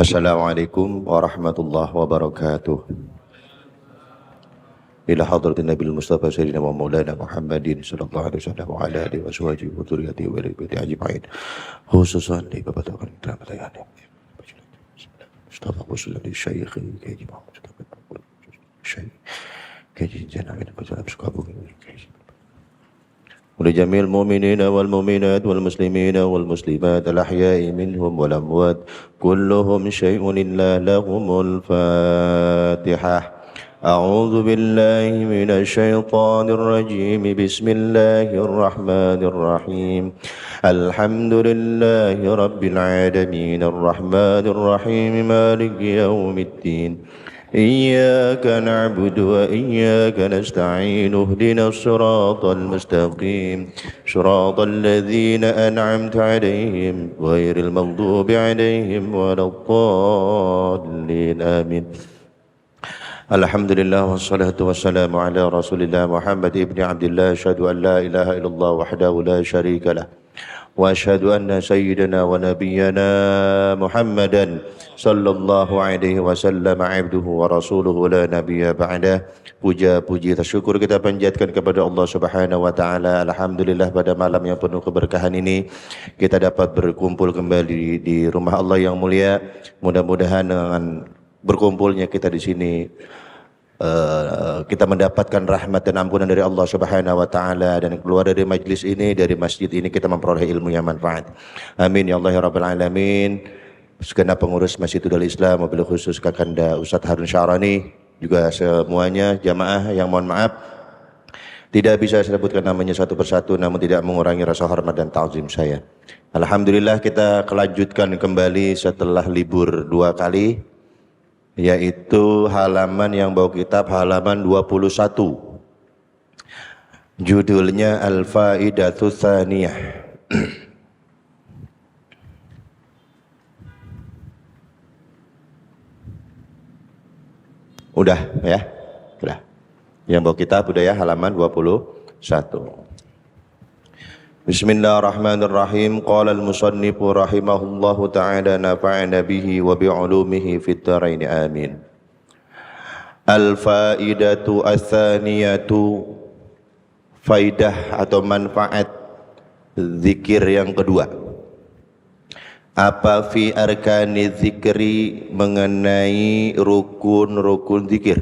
Assalamualaikum warahmatullahi wabarakatuh. Ila hadratin Nabil Mustafa Sayyidina wa Maulana Muhammadin sallallahu alaihi wasallam wa ala alihi wa sahbihi wa dzurriyyatihi wa baiti ajma'in. Khususan di Bapak Tuan Rahmat Ayah. Mustafa Wasallam di Syekh Kaji Muhammad Syekh Kaji Janamin Bapak Sukabu ولجميع المؤمنين والمؤمنات والمسلمين والمسلمات الأحياء منهم والأموات كلهم شيء إلا لهم الفاتحة. أعوذ بالله من الشيطان الرجيم بسم الله الرحمن الرحيم الحمد لله رب العالمين الرحمن الرحيم مالك يوم الدين إياك نعبد وإياك نستعين اهدنا الصراط المستقيم صراط الذين أنعمت عليهم غير المغضوب عليهم ولا الضالين آمين. Alhamdulillah wassalatu wassalamu ala Rasulillah Muhammad ibn Abdullah asyhadu an la ilaha illallah wahdahu la syarika lah wa asyhadu anna sayyidana wa nabiyyana Muhammadan sallallahu alaihi wasallam abduhu wa rasuluhu la nabiyya ba'da. Puja puji syukur kita panjatkan kepada Allah Subhanahu wa taala. Alhamdulillah pada malam yang penuh keberkahan ini kita dapat berkumpul kembali di rumah Allah yang mulia. Mudah-mudahan dengan berkumpulnya kita di sini kita mendapatkan rahmat dan ampunan dari Allah Subhanahu wa taala, dan keluar dari majlis ini, dari masjid ini kita memperoleh ilmu yang manfaat. Amin ya Allah ya rabbal alamin. Segenap pengurus Masjidul Islam, wabil khusus Kakanda Ustadz Harun Syarani, juga semuanya jamaah yang mohon maaf tidak bisa saya sebutkan namanya satu persatu, namun tidak mengurangi rasa hormat dan ta'zim saya. Alhamdulillah kita kelanjutkan kembali setelah libur 2 kali, yaitu halaman yang bawa kitab halaman 21. Judulnya Al-Faidatu Tsaniyah. Udah ya? Udah. Yang bawa kitab udah ya, halaman 21. Bismillahirrahmanirrahim. Qala al-musannifu rahimahullahu ta'ala nafa'ana bihi wa bi'ulumihi fid dharain amin. Al-faidatu ats-tsaniyatu, faidah atau manfaat zikir yang kedua. Apa fi arkani zikri, mengenai rukun-rukun zikir.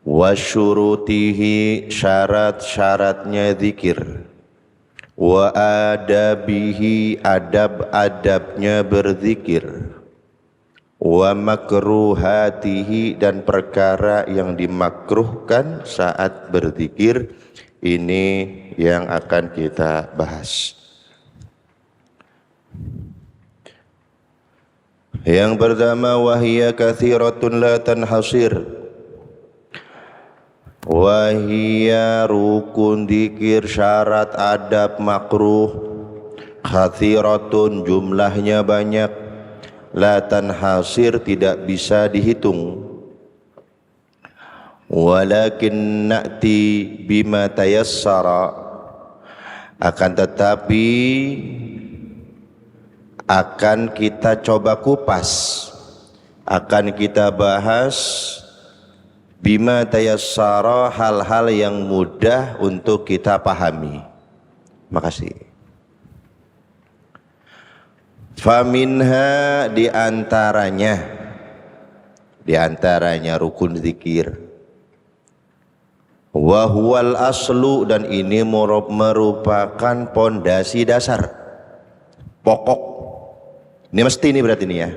Wa syurutihi, syarat-syaratnya zikir. Wa adabihi, adab-adabnya berzikir. Wa makruhatihi, dan perkara yang dimakruhkan saat berzikir. Ini yang akan kita bahas. Yang pertama, wahiyya katsiratun la tanhasir. Wahiyya, rukun dzikir, syarat, adab, makruh, katsiratun, jumlahnya banyak, la tanhasir, tidak bisa dihitung. Walakin na'ti bima tayassara, akan tetapi akan kita coba kupas, akan kita bahas bima tayassara, hal-hal yang mudah untuk kita pahami. Makasih. Faminha, diantaranya rukun zikir. Wa huwal aslu, dan ini merupakan pondasi dasar, pokok. Ini mesti nih berarti nih ya.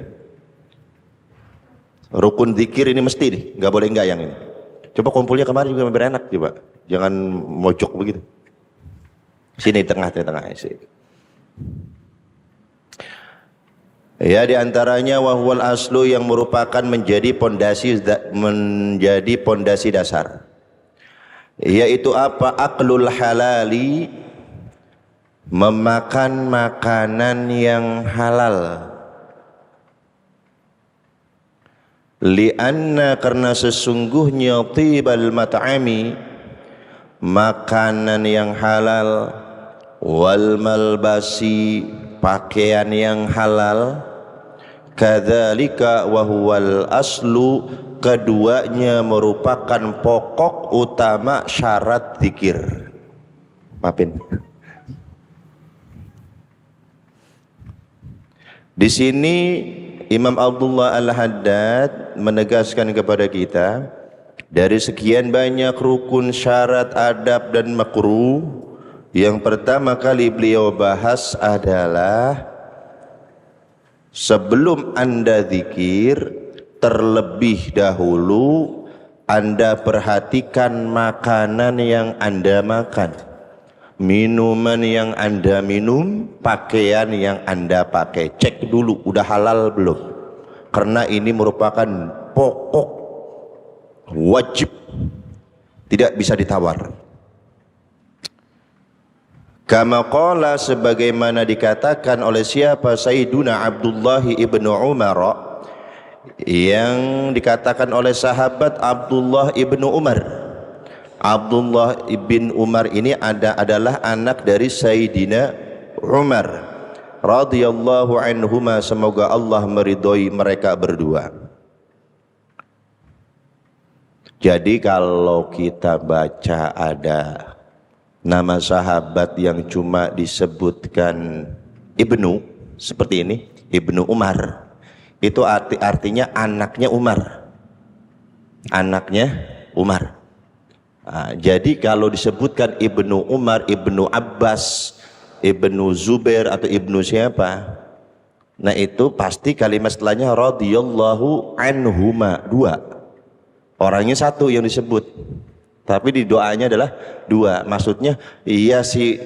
Rukun zikir ini mesti nih, nggak boleh enggak yang ini. Coba kumpulnya kemarin juga biar enak coba. Jangan mojok begitu. Sini tengah-tengah sih. Ya, diantaranya wahwal aslu, yang merupakan menjadi pondasi dasar. Yaitu apa? Aklul halali, memakan makanan yang halal. Lianna, karena sesungguhnya tibal mat'ami, makanan yang halal, wal malbasi, pakaian yang halal, Kadzalika wa huwal aslu, keduanya merupakan pokok utama syarat zikir. Maafin. Di sini Imam Abdullah Al-Haddad menegaskan kepada kita, dari sekian banyak rukun, syarat, adab dan makruh, yang pertama kali beliau bahas adalah sebelum Anda zikir, terlebih dahulu Anda perhatikan makanan yang Anda makan, minuman yang Anda minum, pakaian yang Anda pakai. Cek dulu udah halal belum, karena ini merupakan pokok wajib, tidak bisa ditawar. Kama qala, sebagaimana dikatakan oleh siapa? Sayyiduna Abdullah ibnu Umar, yang dikatakan oleh sahabat Abdullah ibnu Umar. Abdullah ibn Umar ini adalah anak dari Sayyidina Umar radhiyallahu anhuma, semoga Allah meridhoi mereka berdua. Jadi kalau kita baca ada nama sahabat yang cuma disebutkan Ibnu, seperti ini, Ibnu Umar, itu artinya anaknya Umar, anaknya Umar. Nah, jadi kalau disebutkan Ibnu Umar, Ibnu Abbas, Ibnu Zubair atau Ibnu siapa, nah itu pasti kalimat setelahnya radhiyallahu anhuma, dua. Orangnya satu yang disebut, tapi di doanya adalah dua. Maksudnya iya si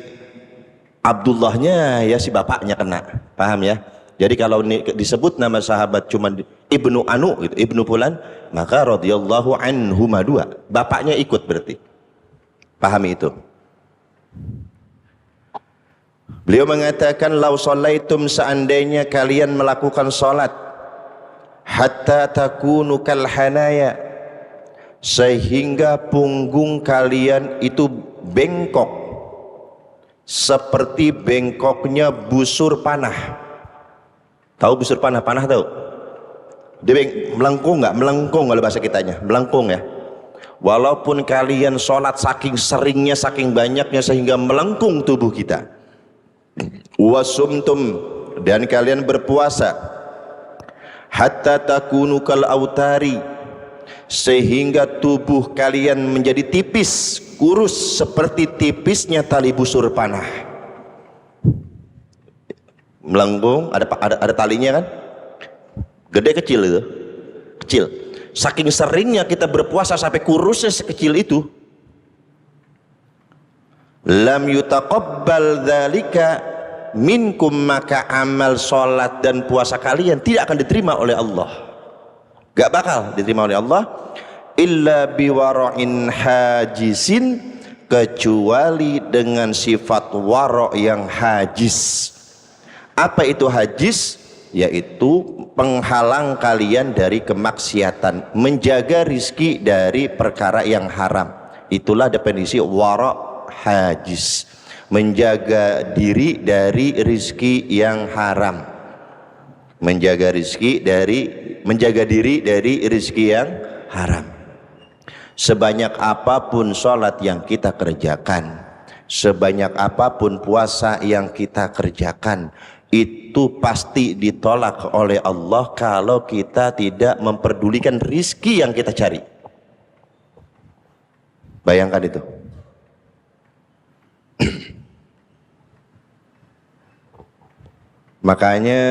Abdullahnya, ya si bapaknya kena, paham ya? Jadi kalau disebut nama sahabat cuma Ibnu Anu gitu, Ibnu Fulan, maka radhiyallahu anhuma, dua, bapaknya ikut berarti. Pahami itu. Beliau mengatakan, lau sholaitum, seandainya kalian melakukan salat, hatta takunu kal hanaya, sehingga punggung kalian itu bengkok seperti bengkoknya busur panah. Tahu busur panah? Panah tahu? Dia melengkung nggak? Melengkung kalau bahasa kitanya, melengkung ya. Walaupun kalian sholat saking seringnya, saking banyaknya, sehingga melengkung tubuh kita. Wasumtum, dan kalian berpuasa, hatta takunu kal autari, sehingga tubuh kalian menjadi tipis, kurus seperti tipisnya tali busur panah. Melengkung, ada talinya kan, gede kecil itu, kecil. Saking seringnya kita berpuasa sampai kurusnya sekecil itu. Lam yutaqabbal dzalika minkum, maka amal sholat dan puasa kalian tidak akan diterima oleh Allah, gak bakal diterima oleh Allah. Illa biwara'in hajisin, kecuali dengan sifat wara' yang hajis. Apa itu hajis? Yaitu penghalang kalian dari kemaksiatan, menjaga rizki dari perkara yang haram. Itulah definisi wara' hajis, menjaga diri dari rizki yang haram, menjaga diri dari rizki yang haram. Sebanyak apapun sholat yang kita kerjakan, sebanyak apapun puasa yang kita kerjakan, itu pasti ditolak oleh Allah kalau kita tidak memperdulikan rizki yang kita cari. Bayangkan itu. Makanya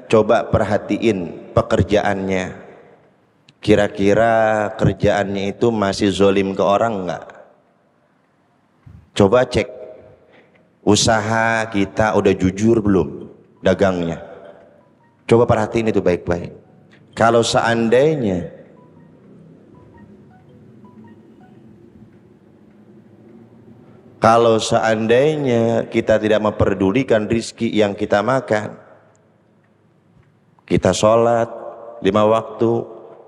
coba perhatiin pekerjaannya, kira-kira kerjaannya itu masih zolim ke orang enggak? Coba cek usaha kita udah jujur belum dagangnya. Coba perhatiin itu baik-baik. Kalau seandainya kita tidak memperdulikan rizki yang kita makan, kita sholat 5 waktu,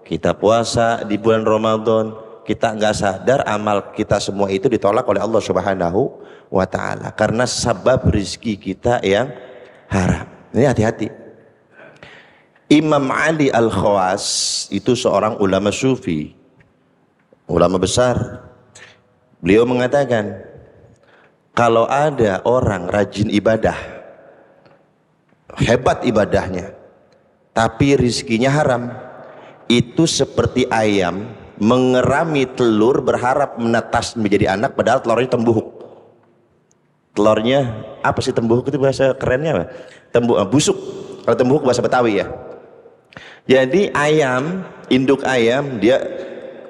kita puasa di bulan Ramadan, kita nggak sadar amal kita semua itu ditolak oleh Allah Subhanahu wa ta'ala karena sebab rizki kita yang haram. Ini hati-hati. Imam Ali Al-Khawas itu seorang ulama sufi, ulama besar. Beliau mengatakan, kalau ada orang rajin ibadah, hebat ibadahnya, tapi rizkinya haram, itu seperti ayam mengerami telur berharap menetas menjadi anak, padahal telurnya tembuhuk. Telurnya apa sih tembuhuk itu bahasa kerennya apa? Busuk. Kalau tembuhuk bahasa Betawi ya. Jadi ayam, induk ayam, dia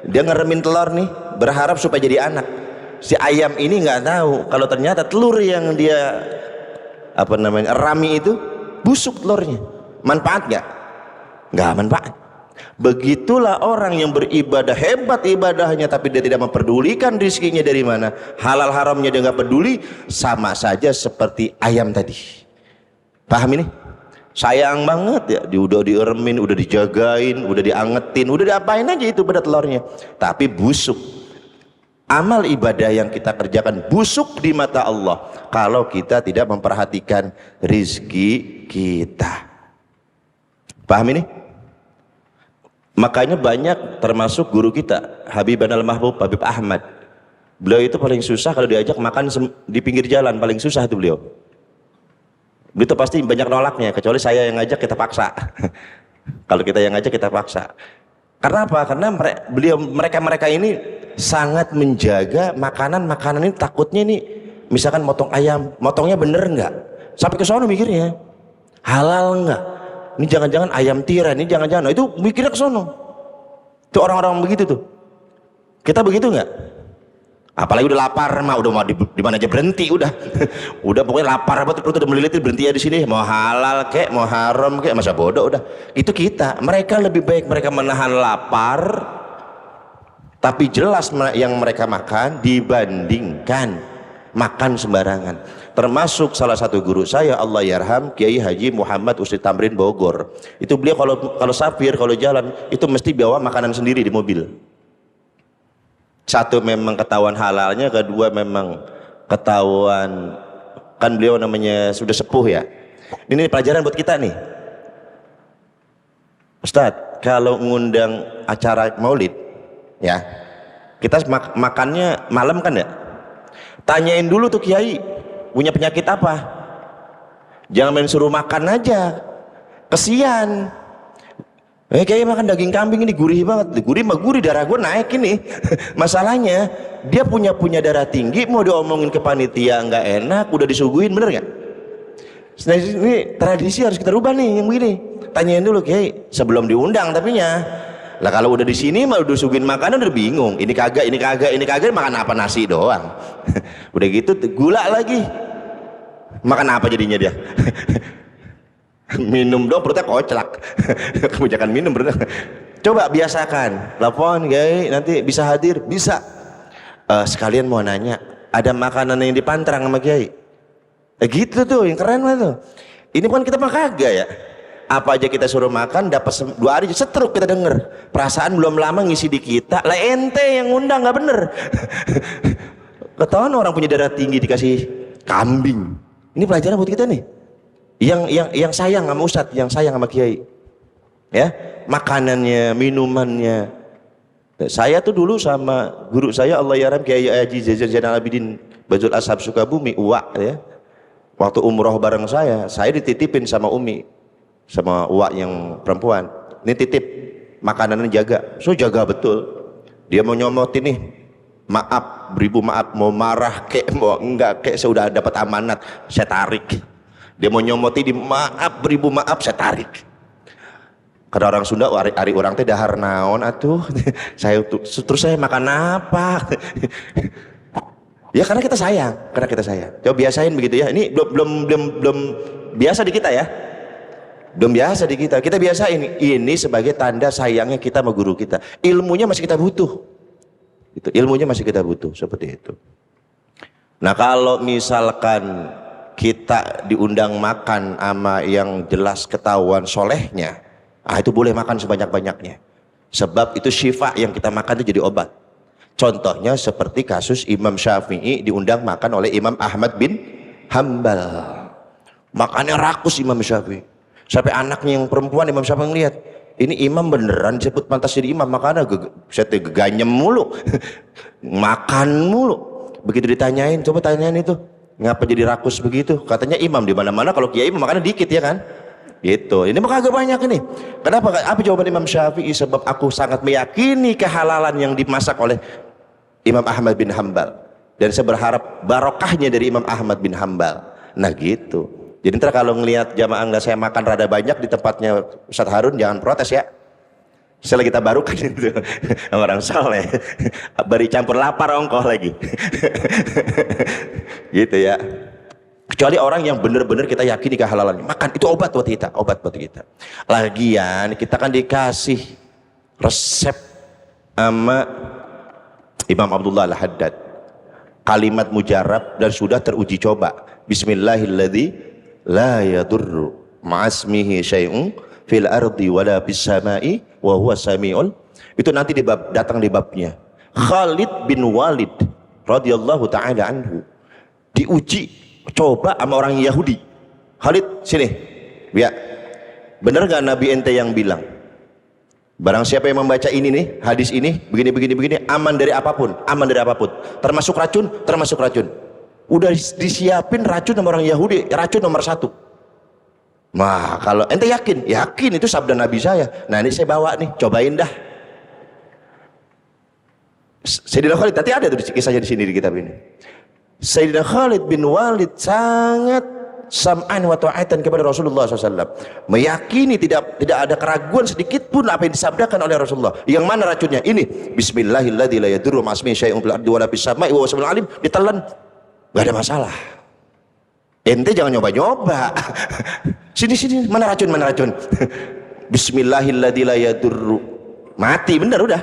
ngeremin telur nih, berharap supaya jadi anak. Si ayam ini nggak tahu kalau ternyata telur yang dia rami itu busuk telurnya. Manfaat nggak? Nggak manfaat. Begitulah orang yang beribadah, hebat ibadahnya, tapi dia tidak memperdulikan rizkinya dari mana, halal haramnya dia nggak peduli, sama saja seperti ayam tadi. Paham ini? Sayang banget ya, udah dieremin, udah dijagain, udah diangetin, udah diapain aja itu pada telurnya, tapi busuk. Amal ibadah yang kita kerjakan busuk di mata Allah kalau kita tidak memperhatikan rizki kita. Paham ini? Makanya banyak, termasuk guru kita Habib Al-Mahbub, Habib Ahmad, beliau itu paling susah kalau diajak makan di pinggir jalan, paling susah itu beliau. Itu pasti banyak nolaknya, kecuali saya yang ngajak kita paksa. Kalau kita yang ngajak kita paksa. Karena apa? Karena mereka ini sangat menjaga makanan ini, takutnya ini misalkan motong ayam, motongnya bener nggak? Sampai ke sono mikirnya halal nggak? Ini jangan-jangan ayam tiran, ini jangan-jangan, itu mikirnya ke sono. Itu orang-orang begitu tuh. Kita begitu nggak? Apalagi udah lapar mah udah mau di mana aja berhenti udah. Udah pokoknya lapar apa perut udah melilit, berhenti ya di sini, mau halal kek mau haram kek, masa bodoh udah. Itu kita. Mereka lebih baik mereka menahan lapar tapi jelas yang mereka makan dibandingkan makan sembarangan. Termasuk salah satu guru saya, Allah yarham, Kiai Haji Muhammad Ustadz Tamrin Bogor. Itu beliau kalau safir, kalau jalan itu mesti bawa makanan sendiri di mobil. Satu memang ketahuan halalnya, kedua memang ketahuan, kan beliau namanya sudah sepuh ya. Ini pelajaran buat kita nih. Ustadz, kalau ngundang acara maulid ya, kita makannya malam kan ya, tanyain dulu tuh kiai punya penyakit apa, jangan main suruh makan aja, kesian. Kayaknya makan daging kambing ini gurih banget. Gurih mah gurih, darah gue naik ini. Masalahnya dia punya darah tinggi, mau diomongin ke panitia nggak enak, udah disuguhin, bener nggak? Nah, ini tradisi harus kita rubah nih yang begini. Tanyain dulu Kiai sebelum diundang tapinya. Lah kalau udah di sini mah udah disuguhin makanan udah bingung. Ini kagak makan apa, nasi doang. Udah gitu gula lagi. Makan apa jadinya dia? Minum dong perutnya koclak. Kebijakan minum perutnya. Coba biasakan, telepon Kiai nanti bisa hadir, bisa. Sekalian mau nanya, ada makanan yang dipantrang sama Kiai? Gitu tuh yang keren lah tuh. Ini kan kita mah kagak ya. Apa aja kita suruh makan dapat 2 hari setruk kita denger. Perasaan belum lama ngisi di kita, lah ente yang ngundang nggak bener. Ketahuan orang punya darah tinggi dikasih kambing. Ini pelajaran buat kita nih. Yang sayang sama Ustadz, yang sayang sama Kiai, ya, makanannya, minumannya. Saya tuh dulu sama guru saya, Allah yarham, Kiai Haji Zainal Abidin Bajul Ashab Sukabumi, Uwak ya. Waktu umroh bareng saya dititipin sama Umi, sama Uwak yang perempuan. Ini titip makanannya, jaga, jaga betul. Dia mau nyomotin nih, maaf, beribu maaf, mau marah kek, mau enggak kek, saya udah dapat amanat, saya tarik. Dia mau nyomoti di maaf, beribu maaf, saya tarik. Karena orang Sunda, ari orang teh dahar naon atuh. Terus saya makan apa? Ya karena kita sayang, Coba biasain begitu ya. Ini belum biasa di kita ya. Belum biasa di kita. Kita biasain ini sebagai tanda sayangnya kita sama guru kita. Ilmunya masih kita butuh. Ilmunya masih kita butuh seperti itu. Nah, kalau misalkan kita diundang makan sama yang jelas ketahuan solehnya, itu boleh makan sebanyak-banyaknya, sebab itu syifa yang kita makan itu jadi obat. Contohnya seperti kasus Imam Syafi'i diundang makan oleh Imam Ahmad bin Hambal, makannya rakus Imam Syafi'i Sampai anaknya yang perempuan Imam Syafi'i ngelihat, ini imam beneran disebut pantas jadi imam, makanya saya geganyem mulu. Makan mulu. Begitu ditanyain, coba tanyain itu, ngapa jadi rakus begitu? Katanya imam di mana-mana kalau kiai makannya dikit ya kan? Gitu. Ini mah agak banyak ini. Kenapa? Apa jawaban Imam Syafi'i? Sebab aku sangat meyakini kehalalan yang dimasak oleh Imam Ahmad bin Hambal, dan saya berharap barokahnya dari Imam Ahmad bin Hambal. Nah gitu. Jadi ntar kalau ngelihat jamaah nggak saya makan rada banyak di tempatnya Ustadz Harun, jangan protes ya. Setelah kita baru kan itu orang soleh, beri campur lapar ongkoh lagi. Gitu ya. Kecuali orang yang benar-benar kita yakini kehalalannya, makan itu obat buat kita, obat buat kita. Lagian kita kan dikasih resep sama Imam Abdullah Al-Haddad, kalimat mujarab dan sudah teruji coba. Bismillahilladzi la yadurru ma'asmihi syai'un fil ardi wala fis sama'i wa huwa sami'un. Itu nanti datang di babnya. Khalid bin Walid radhiyallahu taala anhu diuji coba sama orang Yahudi. Khalid sini ya, bener gak Nabi ente yang bilang barang siapa yang membaca ini nih, hadis ini begini aman dari apapun, termasuk racun. Udah disiapin racun sama orang Yahudi, racun nomor 1. Nah kalau ente yakin itu sabda Nabi saya, nah ini saya bawa nih, cobain dah. Sayyidina Khalid, nanti ada tuh kisahnya di sini di kitab ini. Sayyidina Khalid bin Walid sangat sam'an wa ta'atan kepada Rasulullah SAW, meyakini tidak ada keraguan sedikit pun apa yang disabdakan oleh Rasulullah. Yang mana racunnya? Ini Bismillahilladzi la yadurru ma'asmihi syai'un fil ardi wala fis sama'i wa huwa samiul alim. Ditelan gak ada masalah. Ente jangan nyoba-nyoba. Sini mana racun? Bismillahilladzi la yadurru, mati bener udah.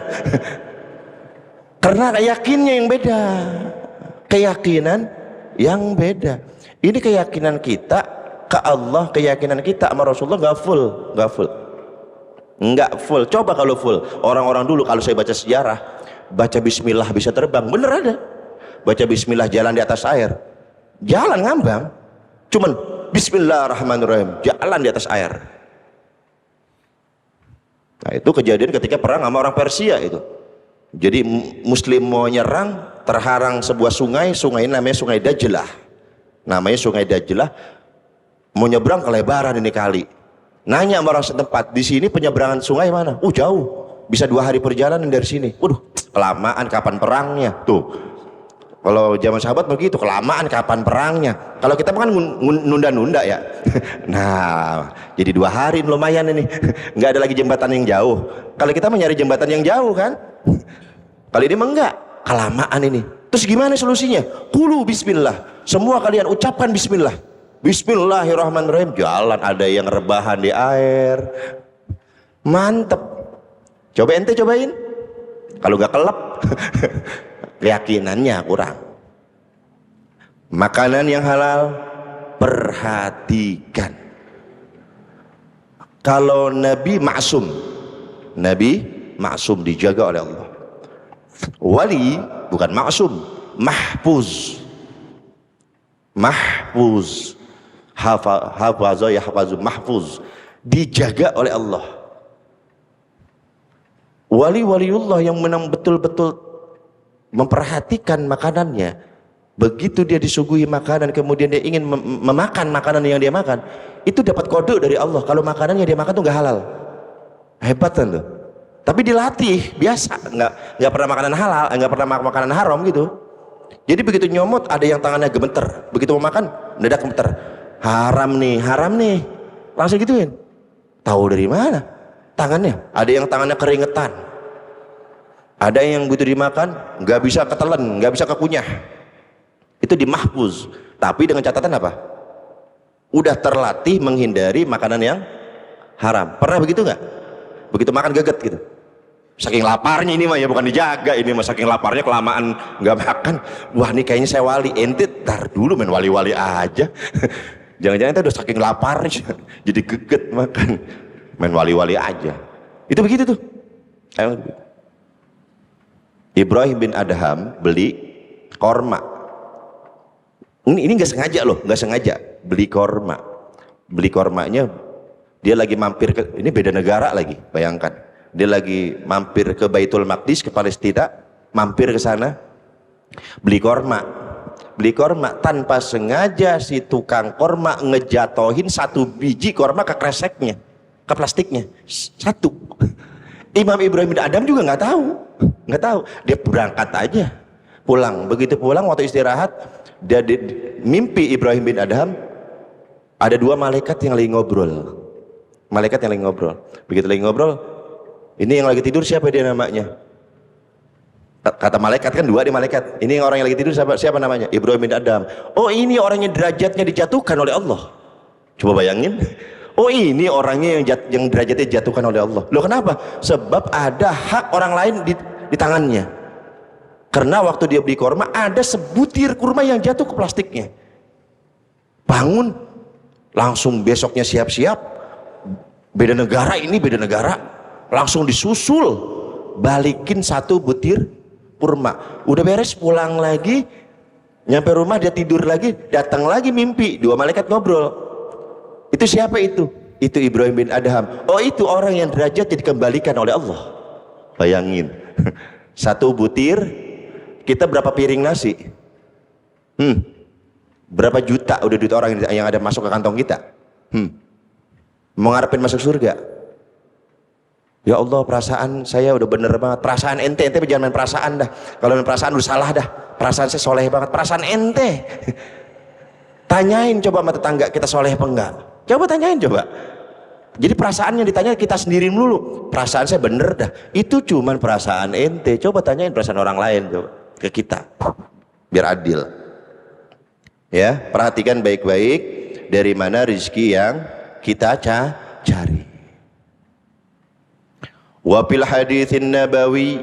Karena keyakinannya yang beda. Ini keyakinan kita ke Allah, keyakinan kita sama Rasulullah nggak full. Coba kalau full, orang-orang dulu kalau saya baca sejarah, baca Bismillah bisa terbang, bener ada. Baca Bismillah jalan di atas air, jalan ngambang. Cuman Bismillahirrahmanirrahim, jalan di atas air. Nah itu kejadian ketika perang sama orang Persia itu. Jadi Muslim mau nyerang, terharang sebuah sungai ini namanya Sungai Dajlah. Mau nyebrang kelebaran ini kali. Nanya sama orang setempat, di sini penyeberangan sungai mana? Jauh, bisa 2 hari perjalanan dari sini. Waduh, kelamaan kapan perangnya? Tuh. Kalau zaman sahabat begitu, kelamaan kapan perangnya. Kalau kita kan nunda-nunda ya. Nah, jadi 2 hari lumayan ini. Nggak ada lagi jembatan yang jauh. Kalau kita mencari jembatan yang jauh kan. Kali ini enggak, kelamaan ini. Terus gimana solusinya? Qulu bismillah. Semua kalian ucapkan bismillah. Bismillahirrahmanirrahim. Jalan, ada yang rebahan di air. Mantep. Coba ente cobain. Kalau nggak kelep. Keyakinannya kurang. Makanan yang halal perhatikan. Kalau Nabi maksum dijaga oleh Allah. Wali bukan maksum, mahfuz. Mahfuz, dijaga oleh Allah. Waliullah yang menang betul-betul memperhatikan makanannya. Begitu dia disuguhi makanan kemudian dia ingin memakan makanan yang dia makan, itu dapat kode dari Allah kalau makanan yang dia makan tuh nggak halal. Hebat kan tuh. Tapi dilatih biasa, nggak pernah makanan halal, nggak pernah makanan haram gitu. Jadi begitu nyomot ada yang tangannya gemeter, begitu mau makan mendadak gemeter. Haram nih, langsung gituin. Tahu dari mana? Tangannya, ada yang tangannya keringetan. Ada yang begitu dimakan nggak bisa ketelan, nggak bisa kekunyah. Itu dimahfuz. Tapi dengan catatan apa? Udah terlatih menghindari makanan yang haram. Pernah begitu nggak? Begitu makan geget gitu. Saking laparnya ini mah ya, bukan dijaga ini mah, saking laparnya kelamaan nggak makan. Wah ini kayaknya saya wali. Ente tar dulu main wali-wali aja. Jangan-jangan itu udah saking laparnya jadi geget makan. Main wali-wali aja. Itu begitu tuh. Ibrahim bin Adham beli korma. Ini nggak sengaja loh, nggak sengaja beli korma. Beli kormanya Dia lagi mampir ke, ini beda negara lagi, bayangkan. Dia lagi mampir ke Baitul Maqdis, ke Palestina, mampir ke sana, beli korma. Beli korma, tanpa sengaja si tukang korma ngejatohin satu biji korma ke kreseknya, ke plastiknya, satu. Imam Ibrahim bin Adham juga nggak tahu. Dia berangkat aja, pulang. Begitu pulang, waktu istirahat, dia mimpi Ibrahim bin Adham ada dua malaikat yang lagi ngobrol. Begitu lagi ngobrol, ini yang lagi tidur siapa dia namanya? Kata malaikat kan dua, di malaikat. Ini yang orang yang lagi tidur siapa namanya? Ibrahim bin Adham. Oh, ini orangnya derajatnya dijatuhkan oleh Allah. Coba bayangin. Oh, ini orangnya yang derajatnya dijatuhkan oleh Allah. Loh, kenapa? Sebab ada hak orang lain di tangannya. Karena waktu dia beli kurma, ada sebutir kurma yang jatuh ke plastiknya. Bangun, langsung besoknya siap-siap. Beda negara, langsung disusul, balikin satu butir kurma. Udah beres, pulang lagi, nyampe rumah dia tidur lagi, datang lagi mimpi, dua malaikat ngobrol. Itu siapa itu? Itu Ibrahim bin Adham. Oh, itu orang yang derajat dikembalikan oleh Allah. Bayangin, satu butir, kita berapa piring nasi? Berapa juta udah duit orang yang ada masuk ke kantong kita? Mau ngarepin masuk surga? Ya Allah, perasaan saya udah bener banget. Perasaan ente jangan main perasaan dah. Kalau main perasaan udah salah dah. Perasaan saya soleh banget. Perasaan ente. Tanyain coba sama tetangga kita soleh apa enggak. Coba tanyain coba. Jadi perasaan yang ditanya kita sendiri dulu. Perasaan saya bener dah. Itu cuman perasaan ente. Coba tanyain perasaan orang lain coba ke kita. Biar adil. Ya, perhatikan baik-baik dari mana rezeki yang kita cari. Wa fil haditsin nabawi,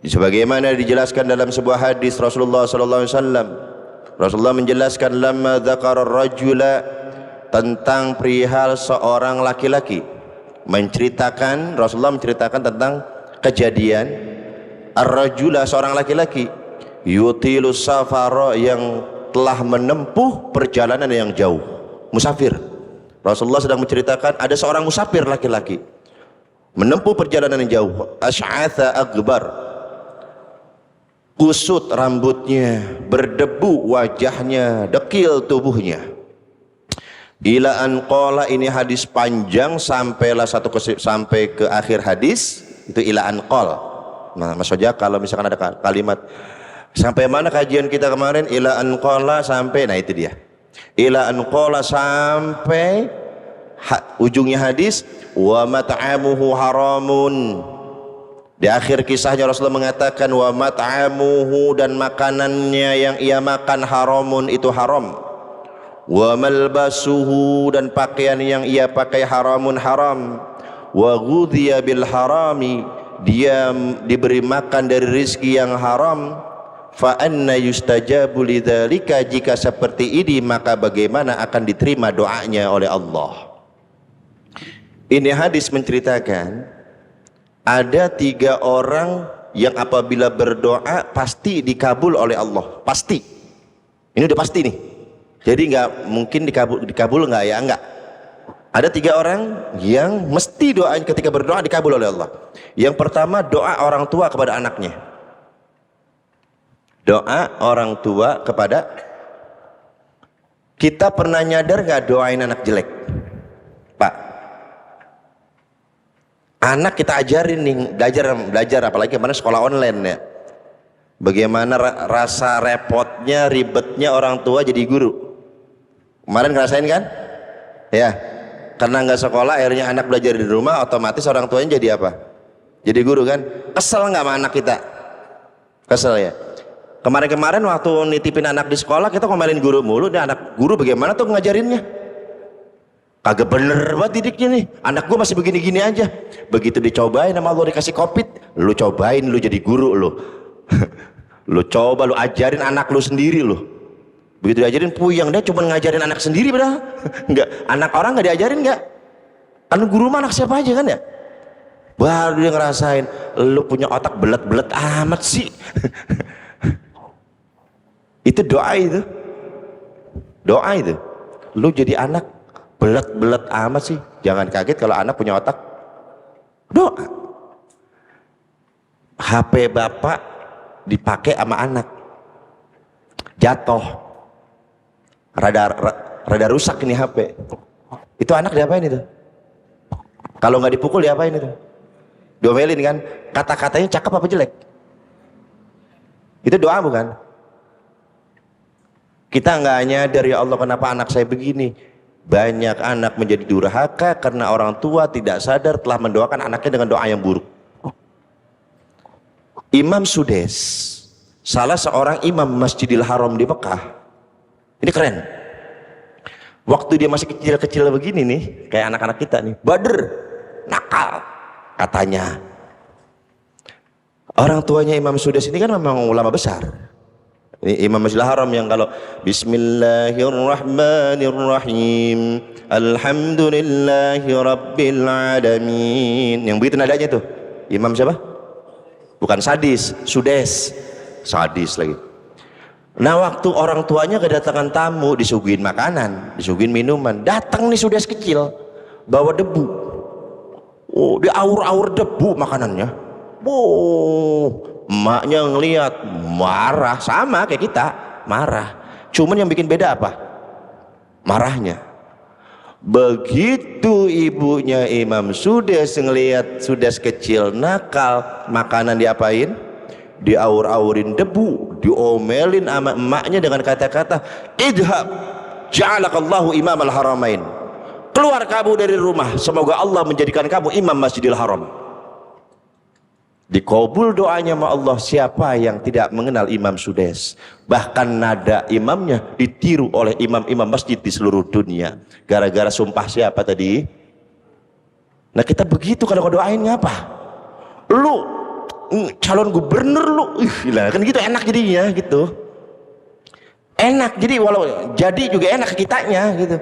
sebagaimana dijelaskan dalam sebuah hadis Rasulullah sallallahu alaihi wasallam, Rasulullah menjelaskan lamma dzakara rajula, tentang perihal seorang laki-laki, Rasulullah menceritakan tentang kejadian ar-rajula, seorang laki-laki, yutilus safara, yang telah menempuh perjalanan yang jauh, musafir. Rasulullah sedang menceritakan ada seorang musafir laki-laki menempuh perjalanan yang jauh, asy'atha akbar, kusut rambutnya, berdebu wajahnya, dekil tubuhnya. Ila an qala, ini hadis panjang sampai ke akhir hadis itu ila an qal. Nah, Mas Ojak, kalau misalkan ada kalimat sampai mana kajian kita kemarin, ila an qala sampai, nah itu dia. Ila an qala sampai ujungnya hadis, wa mat'amuhu haramun. Di akhir kisahnya Rasulullah mengatakan wa mat'amuhu, dan makanannya yang ia makan haramun, itu haram. Wa malbasuhu, dan pakaian yang ia pakai haramun, haram. Wa ghudhiya bil harami, dia diberi makan dari rezeki yang haram. Fa anna yustajabu lidzalika, jika seperti ini maka bagaimana akan diterima doanya oleh Allah. Ini hadis menceritakan ada 3 orang yang apabila berdoa pasti dikabul oleh Allah, pasti. Ini udah pasti nih. Jadi nggak mungkin dikabul nggak ya, enggak. Ada 3 orang yang mesti doa ketika berdoa dikabul oleh Allah. Yang pertama, doa orang tua kepada anaknya. Doa orang tua kepada, kita pernah nyadar nggak doain anak jelek, Pak? Anak kita ajarin nih, belajar apalagi kemarin sekolah online ya. Bagaimana rasa repotnya, ribetnya orang tua jadi guru. Kemarin ngerasain kan? Ya, karena nggak sekolah akhirnya anak belajar di rumah, otomatis orang tuanya jadi apa? Jadi guru kan? Kesel nggak sama anak kita? Kesel ya. Kemarin-kemarin waktu nitipin anak di sekolah, kita ngomelin guru mulu. Nih anak guru bagaimana tuh ngajarinnya? Kagak bener banget didiknya nih. Anak gua masih begini-gini aja. Begitu dicobain sama Allah, dikasih covid, lu cobain, lu jadi guru lu. Lu coba, lu ajarin anak lu sendiri lu. Begitu diajarin puyeng, dia cuma ngajarin anak sendiri padahal. Enggak, anak orang nggak diajarin nggak? Kan guru mah anak siapa aja kan ya? Baru dia ngerasain, lu punya otak belet-belet amat sih. Itu doa itu. Doa itu. Lu jadi anak belet-belet amat sih. Jangan kaget kalau anak punya otak doa. HP bapak dipakai sama anak, jatuh, rada rusak ini HP. Itu anak diapain itu? Kalau nggak dipukul diapain itu? Diomelin kan? Kata-katanya cakep apa jelek? Itu doa bukan? Kita nggak nyadar, ya Allah kenapa anak saya begini. Banyak anak menjadi durhaka karena orang tua tidak sadar telah mendoakan anaknya dengan doa yang buruk. Imam Sudes, salah seorang imam Masjidil Haram di Mekah, ini keren. Waktu dia masih kecil-kecil begini nih, kayak anak-anak kita nih, bader, nakal katanya. Orang tuanya Imam Sudes ini kan memang ulama besar. Ini Imam Masjidil Haram yang kalau Bismillahirrahmanirrahim, Alhamdulillahi Rabbil Alamin, yang begitu nadanya tuh. Imam siapa? Bukan Sadis, Sudes, sadis lagi. Nah, waktu orang tuanya kedatangan tamu, disuguhin makanan, disuguhin minuman, datang nih Sudes kecil bawa debu. Oh, dia aur-aur debu makanannya. Oh, emaknya ngelihat marah, sama kayak kita, marah. Cuman yang bikin beda apa? Marahnya. Begitu ibunya Imam Sudes ngelihat Sudes kecil nakal, makanan diapain? Diaur-aurin debu, diomelin sama emaknya dengan kata-kata, idhab ja'alakallahu imam al-haramain, keluar kamu dari rumah, semoga Allah menjadikan kamu imam Masjidil Haram. Dikabul doanya sama Allah. Siapa yang tidak mengenal Imam Sudes? Bahkan nada imamnya ditiru oleh imam-imam masjid di seluruh dunia. Gara-gara sumpah siapa tadi? Nah, kita begitu kalau doain ngapa? Lu calon gubernur lu, kan gitu enak jadinya gitu. Enak, jadi walau jadi juga enak ke kitanya gitu.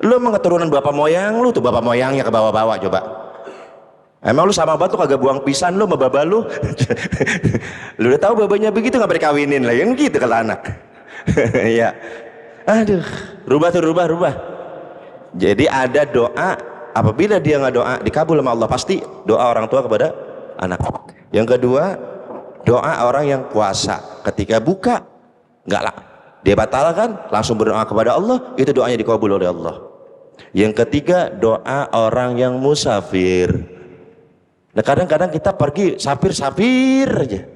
Lu emang keturunan bapak moyang lu tuh, bapak moyangnya ke bawah-bawah coba. Emang lu sama batu kagak buang pisan lu sama baba lu? Lu udah tahu babanya begitu nggak berkawinin lah, yang gitu kalau anak. Ya, aduh, rubah. Jadi ada doa, apabila dia nggak doa dikabul sama Allah, pasti doa orang tua kepada anak. Yang kedua, doa orang yang puasa ketika buka nggak lah, dia batalkan, langsung berdoa kepada Allah, itu doanya dikabul oleh Allah. Yang ketiga, doa orang yang musafir. Nah, kadang-kadang kita pergi sapir aja,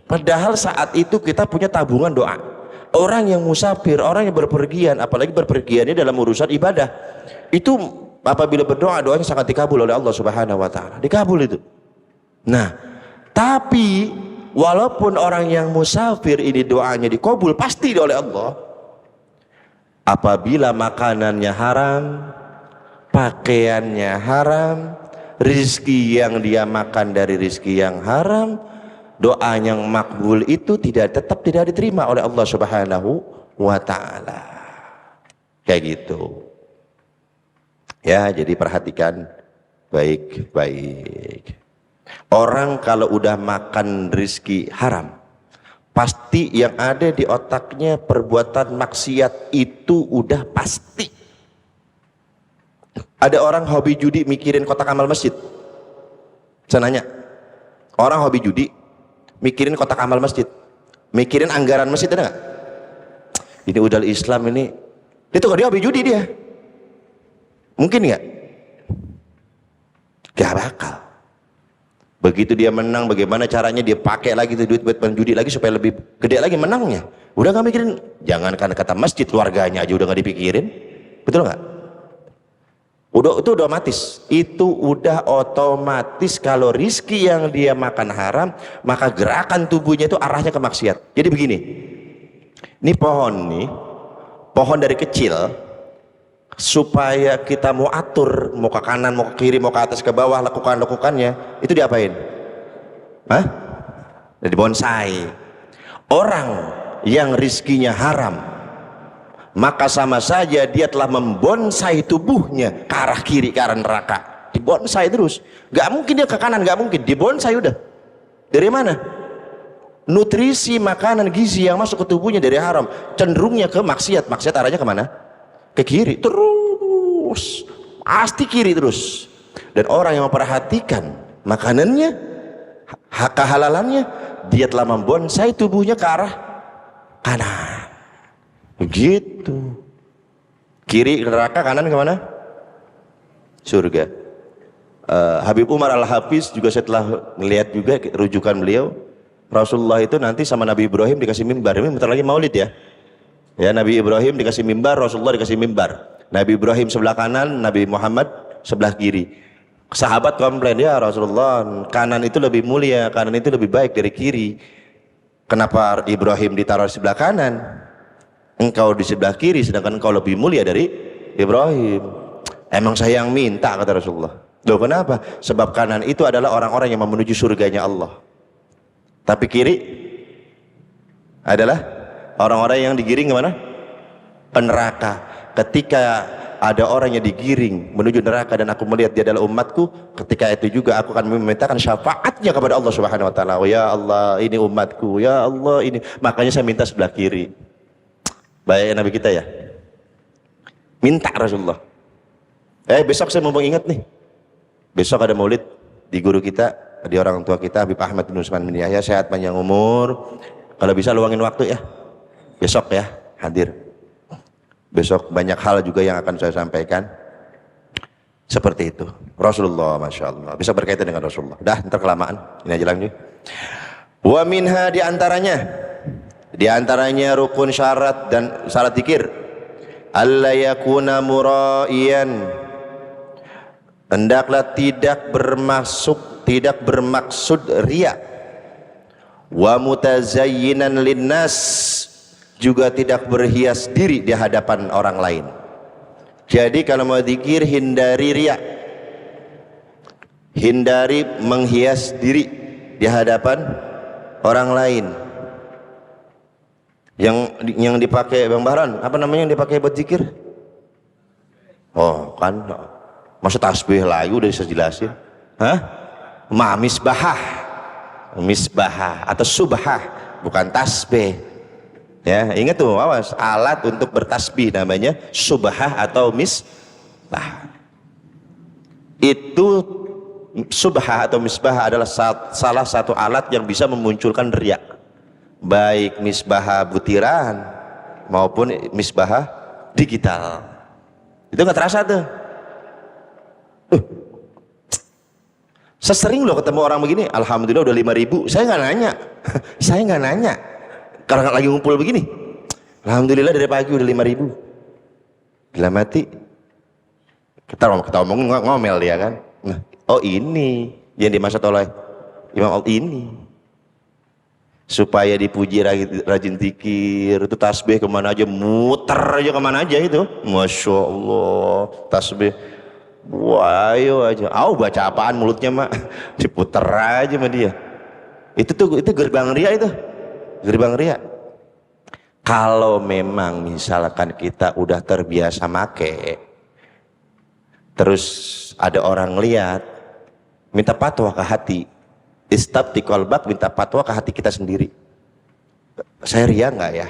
padahal saat itu kita punya tabungan doa. Orang yang musafir, orang yang berpergian, apalagi berpergiannya dalam urusan ibadah, itu apabila berdoa, doanya sangat dikabul oleh Allah Subhanahu wa Ta'ala, dikabul itu. Nah, tapi walaupun orang yang musafir ini doanya dikabul pasti oleh Allah, apabila makanannya haram, pakaiannya haram, rizki yang dia makan dari rizki yang haram, doa yang makbul itu tetap tidak diterima oleh Allah Subhanahu wa Ta'ala. Kayak gitu ya. Jadi perhatikan baik-baik. Orang kalau udah makan rizki haram, pasti yang ada di otaknya perbuatan maksiat, itu udah pasti. Ada orang hobi judi mikirin kotak amal masjid. Saya nanya, orang hobi judi mikirin kotak amal masjid, mikirin anggaran masjid, ada nggak? Ini udah Islam ini, itu kalau dia hobi judi dia, mungkin nggak? Gak bakal. Begitu dia menang, bagaimana caranya dia pakai lagi itu duit buat penjudi lagi supaya lebih gede lagi menangnya. Udah nggak mikirin, jangankan kata masjid, keluarganya aja udah nggak dipikirin, betul nggak? Itu udah otomatis, itu udah otomatis. Kalau rizki yang dia makan haram, maka gerakan tubuhnya itu arahnya ke maksiat. Jadi begini, ini pohon dari kecil, supaya kita mau atur, mau ke kanan, mau ke kiri, mau ke atas, ke bawah, lakukannya, itu diapain? Hah? Dari bonsai. Orang yang rizkinya haram, maka sama saja dia telah membonsai tubuhnya ke arah kiri, ke arah neraka. Dibonsai terus, gak mungkin dia ke kanan, gak mungkin, dibonsai udah. Dari mana? Nutrisi, makanan, gizi yang masuk ke tubuhnya dari haram, cenderungnya ke maksiat. Maksiat arahnya kemana? Ke kiri terus. terus, pasti kiri terus. Dan orang yang memperhatikan makanannya, kehalalannya, dia telah membonsai tubuhnya ke arah kanan. Begitu. Kiri neraka, kanan kemana? Surga. Habib Umar Al-Hafiz juga setelah melihat juga rujukan beliau, Rasulullah itu nanti sama Nabi Ibrahim dikasih mimbar. Ini bentar lagi maulid ya. Ya, Nabi Ibrahim dikasih mimbar, Rasulullah dikasih mimbar. Nabi Ibrahim sebelah kanan, Nabi Muhammad sebelah kiri. Sahabat komplain, ya Rasulullah, kanan itu lebih mulia, kanan itu lebih baik dari kiri. Kenapa Ibrahim ditaruh di sebelah kanan? Engkau di sebelah kiri, sedangkan engkau lebih mulia dari Ibrahim. Emang saya yang minta, kata Rasulullah. Loh kenapa? Sebab kanan itu adalah orang-orang yang menuju surganya Allah. Tapi kiri adalah orang-orang yang digiring kemana? Ke neraka. Ketika ada orang yang digiring menuju neraka dan aku melihat dia adalah umatku, ketika itu juga aku akan memintakan syafaatnya kepada Allah Subhanahu wa taala. Ya Allah, ini umatku. Ya Allah, ini. Makanya saya minta sebelah kiri. Baik Nabi kita ya. Minta Rasulullah. Besok saya mau ingat nih. Besok ada maulid di guru kita, di orang tua kita Habib Ahmad bin Usman bin Yahya, sehat panjang umur. Kalau bisa luangin waktu ya. Besok ya, hadir. Besok banyak hal juga yang akan saya sampaikan. Seperti itu. Rasulullah, Masya Allah. Bisa berkaitan dengan Rasulullah. Dah, ntar kelamaan. Ini aja lanjut. Wa minha di antaranya rukun syarat dan syarat zikir. Alla yakuna muraiyan. Hendaklah tidak bermaksud riya. Wa mutazayyinan linnas, juga tidak berhias diri di hadapan orang lain. Jadi kalau mau zikir, hindari riya, hindari menghias diri di hadapan orang lain. Yang dipakai Bang Bahran, apa namanya yang dipakai buat zikir? Oh kan, masa tasbih lagi udah bisa jelasin. Misbahah atau subhah, bukan tasbih. Ya, ingat tuh, awas, alat untuk bertasbih namanya subhah atau misbah. Itu subhah atau misbah adalah salah satu alat yang bisa memunculkan riya. Baik misbah butiran maupun misbah digital. Itu nggak terasa tuh. Sesering loh ketemu orang begini, alhamdulillah udah 5.000. Saya nggak nanya. Saya nggak nanya. Kalau lagi ngumpul begini, alhamdulillah dari pagi udah 5.000. Gila mati. Kita ngomongin ngomel dia kan. Nah, oh ini yang dimaksud oleh Imam Al ini. Supaya dipuji rajin zikir, itu tasbih kemana aja, muter aja kemana aja itu. Masya Allah, tasbih. Wah, ayo aja. Baca apaan mulutnya mak? Diputer aja sama dia. Itu gerbang ria itu. Gerbang ria. Kalau memang misalkan kita udah terbiasa make, terus ada orang lihat, minta fatwa ke hati. Istabti qalbak, minta fatwa ke hati kita sendiri. Saya ria nggak ya?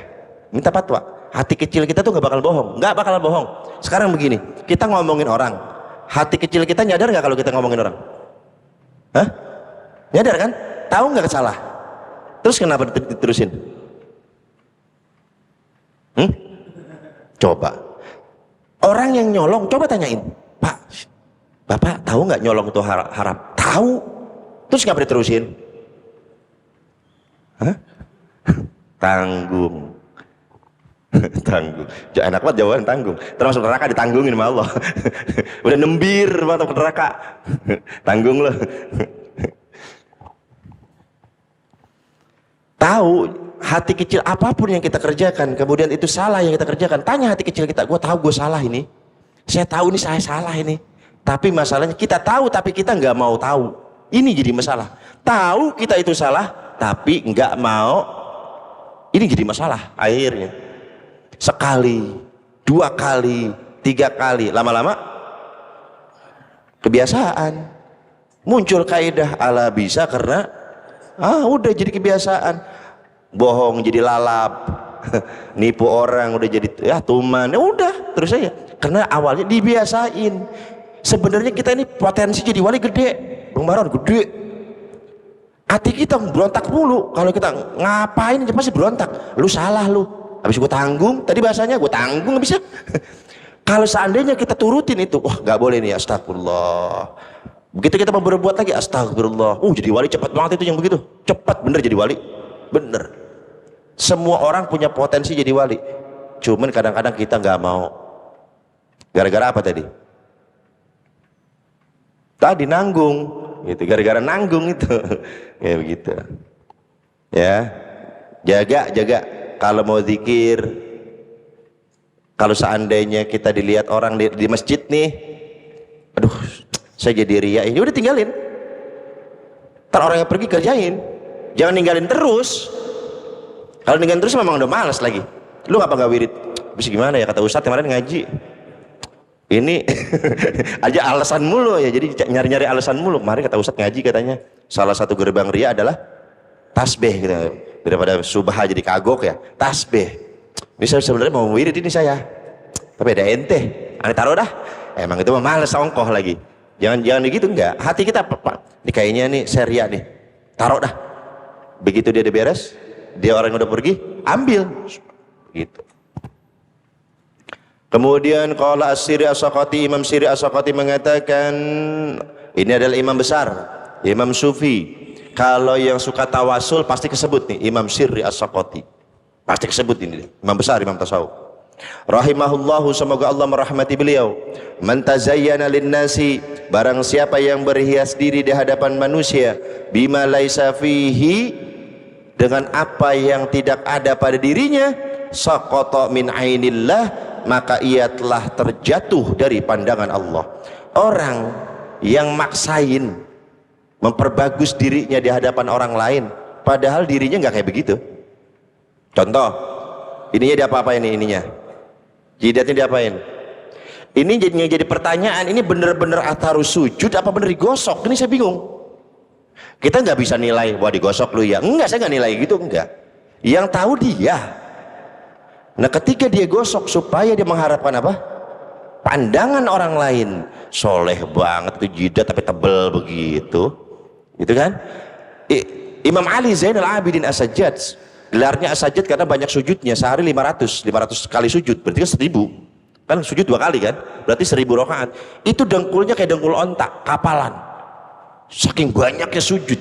Minta fatwa. Hati kecil kita tuh nggak bakal bohong. Nggak bakal bohong. Sekarang begini, kita ngomongin orang, hati kecil kita nyadar nggak kalau kita ngomongin orang? Nyadar kan? Tahu nggak salah? Terus kenapa diterusin? Coba. Orang yang nyolong, coba tanyain, Pak, Bapak tahu nggak nyolong itu haram? Tahu. Terus nggak diterusin? Tanggung. Tanggung. Enak banget jawaban tanggung. Termasuk neraka ditanggungin sama Allah. Udah nembir masuk neraka. Tanggung loh. Tahu hati kecil apapun yang kita kerjakan, kemudian itu salah yang kita kerjakan, tanya hati kecil kita, gue tahu gue salah ini, saya tahu ini saya salah ini, tapi masalahnya kita tahu tapi kita nggak mau tahu. Ini jadi masalah. Tahu kita itu salah tapi nggak mau, ini jadi masalah. Akhirnya sekali, 2 kali, 3 kali, lama-lama kebiasaan. Muncul kaidah ala bisa karena udah jadi kebiasaan. Bohong jadi lalap, nipu orang udah jadi tuman, udah terus aja. Karena awalnya dibiasain. Sebenarnya kita ini potensi jadi wali gede, Bang Baron, gede. Hati kita berontak mulu. Kalau kita ngapain aja pasti berontak. Lu salah lu. Habis gue tanggung, tadi bahasanya gue tanggung nggak bisa. Kalau seandainya kita turutin itu, wah nggak boleh nih, astagfirullah. Begitu kita mau berbuat lagi, astagfirullah. Jadi wali cepat banget itu yang begitu. Cepat bener jadi wali. Bener. Semua orang punya potensi jadi wali. Cuman kadang-kadang kita nggak mau. Gara-gara apa tadi? Tadi nanggung, gitu. Gara-gara nanggung itu, ya begitu. Ya, jaga. Kalau mau zikir, kalau seandainya kita dilihat orang di masjid nih, aduh, saya jadi riya, ini udah tinggalin. Ntar orang yang pergi kerjain, jangan ninggalin terus. Kalau ninggalin terus memang udah malas lagi. Lu nggak wirid? Bisa gimana ya, kata Ustadz kemarin ngaji. Ini aja alasan mulu ya, jadi nyari-nyari alasan mulu. Kemarin kata Ustadz ngaji katanya salah satu gerbang ria adalah tasbih gitu. Daripada subah jadi kagok ya, tasbih. Ini saya sebenarnya mau wirid ini saya, tapi ada ente, aneh taruh dah. Emang itu mah males ongkoh lagi. Jangan gitu, enggak. Hati kita ini kayaknya nih seria nih, taruh dah. Begitu dia udah beres, dia orang yang udah pergi, ambil gitu. Kemudian qala As-Siri As-Saqati, Imam Siri As-Saqati mengatakan, ini adalah imam besar, imam sufi. Kalau yang suka tawasul pasti kesebut nih, Imam Siri As-Saqati. Pasti kesebut ini, imam besar, imam tasawuf. Rahimahullahu, semoga Allah merahmati beliau. Man tazayyana linnasi, barang siapa yang berhias diri di hadapan manusia, bima laisa fihi, dengan apa yang tidak ada pada dirinya, saqata min ainillah, maka ia telah terjatuh dari pandangan Allah. Orang yang maksain memperbagus dirinya di hadapan orang lain, padahal dirinya nggak kayak begitu. Contoh, ininya diapa-apain ininya, jidatnya diapain? Ini jadi pertanyaan, ini bener-bener atharus sujud apa bener digosok? Ini saya bingung. Kita nggak bisa nilai, wah digosok lu ya. Enggak, saya nggak nilai gitu, enggak. Yang tahu dia. Nah ketika dia gosok supaya dia mengharapkan apa? Pandangan orang lain. Soleh banget itu jidat tapi tebel begitu, gitu kan? Imam Ali Zainal Abidin As-Sajjad, gelarnya As-Sajjad karena banyak sujudnya, sehari 500 kali sujud, berarti kan 1000. Kan sujud 2 kali kan? Berarti 1000 rakaat. Itu dengkulnya kayak dengkul ontak, kapalan. Saking banyaknya sujud.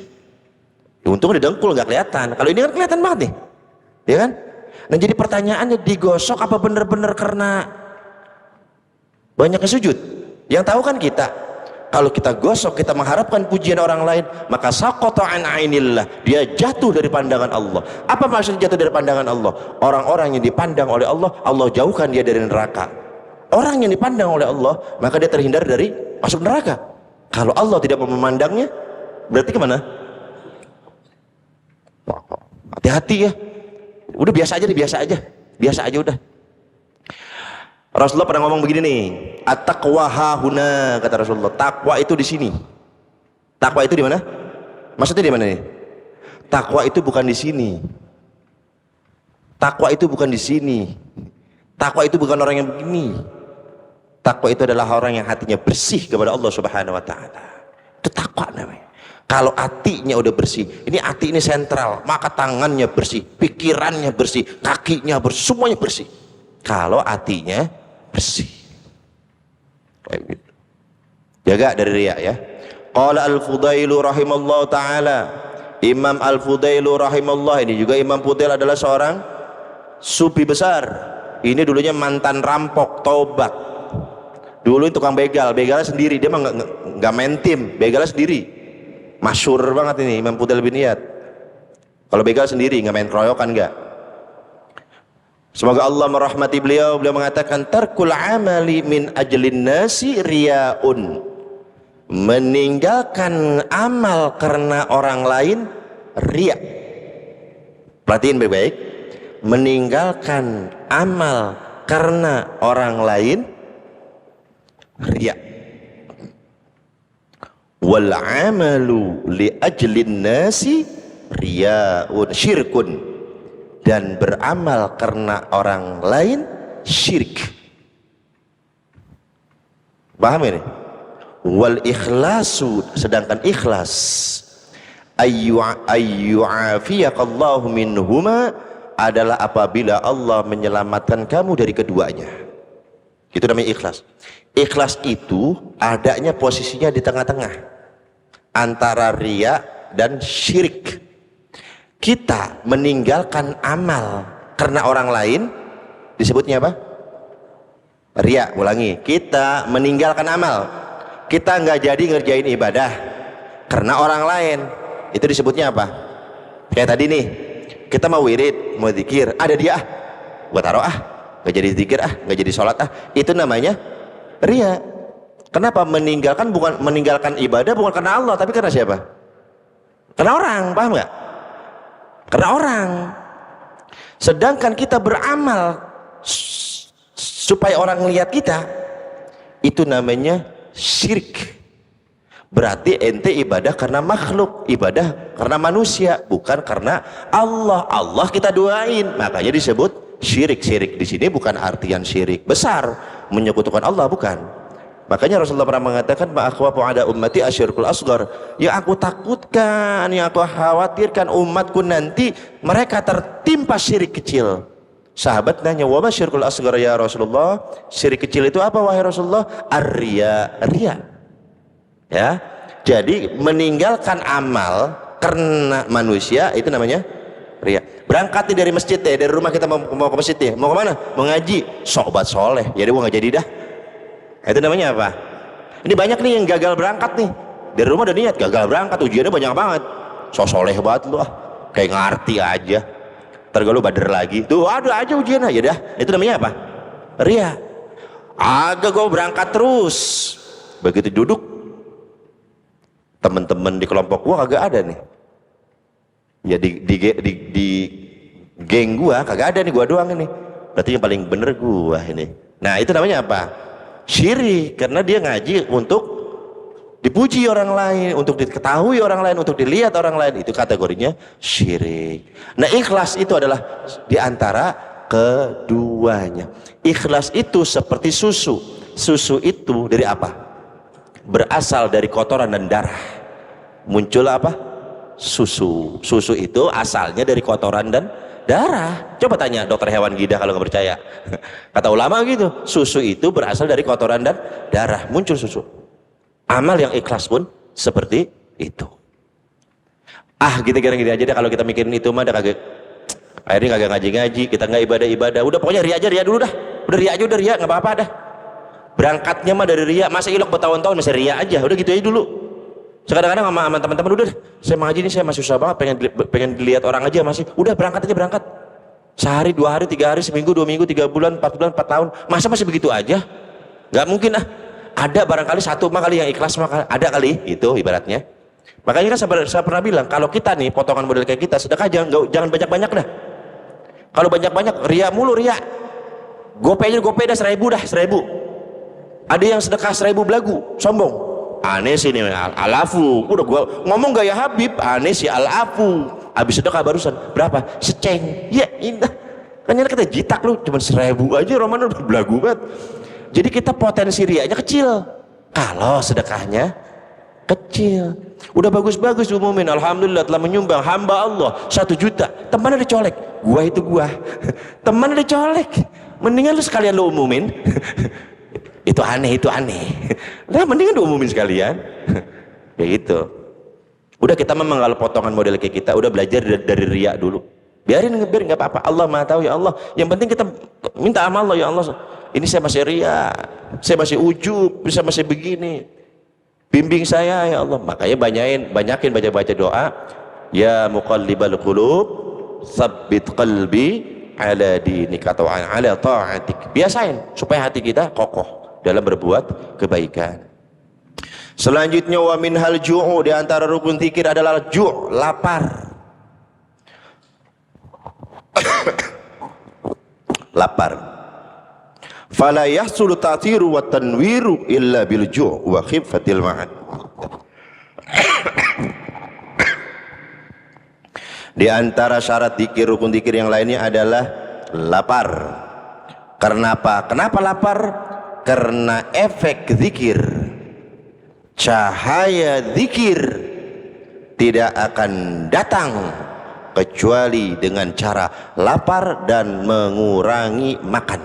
Untung di dengkul nggak kelihatan. Kalau ini kan kelihatan banget nih, ya kan? Nah jadi pertanyaannya, digosok apa bener-bener karena banyaknya sujud? Yang tahu kan kita. Kalau kita gosok, kita mengharapkan pujian orang lain, maka saqata an ainillah, dia jatuh dari pandangan Allah. Apa maksud jatuh dari pandangan Allah? Orang-orang yang dipandang oleh Allah, Allah jauhkan dia dari neraka. Orang yang dipandang oleh Allah, maka dia terhindar dari masuk neraka. Kalau Allah tidak memandangnya, berarti kemana? Hati-hati ya. Udah biasa aja udah. Rasulullah pernah ngomong begini nih, at-taqwa hahuna, kata Rasulullah. Takwa itu di sini. Takwa itu di mana? Maksudnya di mana nih? Takwa itu bukan di sini. Takwa itu bukan di sini. Takwa itu bukan orang yang begini. Takwa itu adalah orang yang hatinya bersih kepada Allah Subhanahu wa taala. Itu takwa namanya. Kalau hatinya udah bersih, ini hati ini sentral, maka tangannya bersih, pikirannya bersih, kakinya bersih, semuanya bersih. Kalau hatinya bersih, kayak gitu. Jaga dari riya ya. Qala Al-Fudailu rahimallahu taala, Imam Al-Fudailu rahimallahu, ini juga Imam Fudail adalah seorang sufi besar. Ini dulunya mantan rampok, taubat. Dulu tukang begalnya sendiri, dia mah nggak main tim, begalnya sendiri. Masyhur banget ini Imam Fudail bin Iyad. Kalau begal sendiri, nggak main keroyokan, nggak. Semoga Allah merahmati beliau. Beliau mengatakan, tarkul amali min ajlin nasi riyaun, meninggalkan amal karena orang lain riya. Perhatiin baik-baik, meninggalkan amal karena orang lain riya. Wal amalu li ajlin nasi riyaun syirkun, dan beramal karena orang lain syirik. Paham ini? Wal ikhlasu, sedangkan ikhlas ayyu'afiyaqallahu minhuma adalah apabila Allah menyelamatkan kamu dari keduanya. Itu namanya ikhlas. Ikhlas itu adanya posisinya di tengah-tengah antara riya dan syirik. Kita meninggalkan amal karena orang lain disebutnya apa? Riya. Ulangi, kita meninggalkan amal, kita nggak jadi ngerjain ibadah karena orang lain, itu disebutnya apa? Kayak tadi nih, kita mau wirid, mau zikir, ada dia gua taruh nggak jadi zikir nggak jadi sholat itu namanya riya. Kenapa? Bukan meninggalkan ibadah bukan karena Allah, tapi karena siapa? Karena orang. Paham nggak? Karena orang. Sedangkan kita beramal supaya orang melihat kita, itu namanya syirik. Berarti ente ibadah karena makhluk, ibadah karena manusia, bukan karena Allah. Allah kita doain, makanya disebut syirik. Syirik di sini bukan artian syirik besar, menyekutukan Allah, bukan. Makanya Rasulullah pernah mengatakan, ma'akhwafu ada ummati asyirkul asghar. Yang aku takutkan, yang aku khawatirkan umatku nanti mereka tertimpa syirik kecil. Sahabat nanya, wa ma syirkul asghar ya Rasulullah? Syirik kecil itu apa wahai Rasulullah? Ar-riya, riya. Ya. Jadi meninggalkan amal karena manusia itu namanya riya. Berangkat nih dari masjid dari rumah kita mau ke masjid nih. Mau kemana? Mau ngaji. Sobat soleh. Jadi gua nggak jadi dah. Itu namanya apa? Ini banyak nih yang gagal berangkat nih. Dari rumah udah niat gagal berangkat, ujiannya banyak banget. So soleh banget lu kayak ngerti aja. Ntar lu bader lagi. Tuh ada aja ujiannya. Ya dah. Itu namanya apa? Ria. Agak gue berangkat terus. Begitu duduk, temen-temen di kelompok gua kagak ada nih. Ya di geng gua kagak ada nih, gua doang ini. Berarti yang paling bener gua ini. Nah itu namanya apa? Syirik. Karena dia ngaji untuk dipuji orang lain, untuk diketahui orang lain, untuk dilihat orang lain. Itu kategorinya syirik. Nah ikhlas itu adalah diantara keduanya. Ikhlas itu seperti susu. Susu itu dari apa? Berasal dari kotoran dan darah. Muncul apa? Susu. Susu itu asalnya dari kotoran dan darah. Coba tanya dokter hewan gida kalau nggak percaya. Kata ulama gitu, susu itu berasal dari kotoran dan darah, muncul susu. Amal yang ikhlas pun seperti itu. Gini aja deh, kalau kita mikirin itu mah kagak, akhirnya kagak ngaji-ngaji, kita nggak ibadah-ibadah. Udah pokoknya ria aja, ria dulu dah. Udah ria aja, udah ria, nggak apa-apa dah. Berangkatnya mah dari ria, masa ilok bertahun-tahun masih ria aja, udah gitu aja dulu. Kadang-kadang sama teman-teman, udah saya mau ngaji nih, saya masih susah banget, pengen dilihat orang aja masih. Udah berangkat aja, berangkat. Sehari, 2 hari, 3 hari, seminggu, 2 minggu, 3 bulan, 4 bulan, 4 tahun. Masa masih begitu aja? Nggak mungkin Ada barangkali satu mah kali yang ikhlas mah ada kali, itu ibaratnya. Makanya kan saya pernah bilang, kalau kita nih potongan model kayak kita, sedekah jangan banyak-banyak dah. Kalau banyak-banyak, ria mulu, ria. Gopay dah 1.000 dah, 1.000. Ada yang sedekah 1.000 belagu, sombong. Aneh sih ini alafu. Udah gua ngomong gaya Habib, aneh sih alafu. Habis sedekah barusan berapa? Seceng. Ya indah. Kan kita jitak lu cuma 1.000 aja, Roman udah belagu banget. Jadi kita potensi riaknya kecil. Kalau sedekahnya kecil. Udah bagus-bagus diumumin, alhamdulillah telah menyumbang hamba Allah 1 juta. Temannya dicolek. Gua itu gua. Temannya dicolek. Mendingan lu sekalian lu umumin. Itu aneh. Nah mendingan diumumin sekalian. Ya gitu. Udah kita memang kalau potongan model kayak kita udah belajar dari riak dulu. Biarin nggak apa-apa. Allah Maha tahu ya Allah. Yang penting kita minta amal Allah, ya Allah. Ini saya masih riak, saya masih ujub, saya masih begini. Bimbing saya ya Allah. Makanya banyakin baca doa. Ya muqallibal qulub, tsabbit qalbi ala dinika atau ala ta'atik. Biasain supaya hati kita kokoh dalam berbuat kebaikan. Selanjutnya wa minhal ju'u, di antara rukun zikir adalah ju', lapar. Lapar. Fala yahsulu ta'thiru wa tanwiru illa bil ju' wa khifatil ma'ad. Di antara syarat zikir, rukun zikir yang lainnya adalah lapar. Karena apa? Kenapa lapar? karena efek zikir, cahaya zikir tidak akan datang kecuali dengan cara lapar dan mengurangi makan.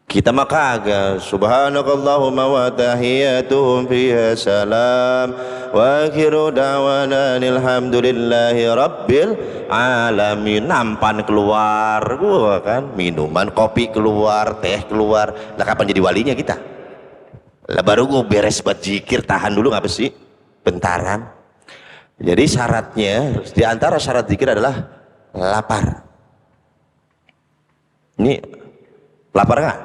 Kita maka subhanakallahumma wa tahiyyatuhum fiha salam wa akhiru da'wana alhamdulillahi rabbil alamin. Nampan keluar gua kan, minuman kopi keluar, teh keluar. Lah kapan jadi walinya kita? Lah baru gua beres buat zikir, tahan dulu ngapa sih? Bentaran. Jadi syaratnya, di antara syarat zikir adalah lapar. Ini lapar nggak?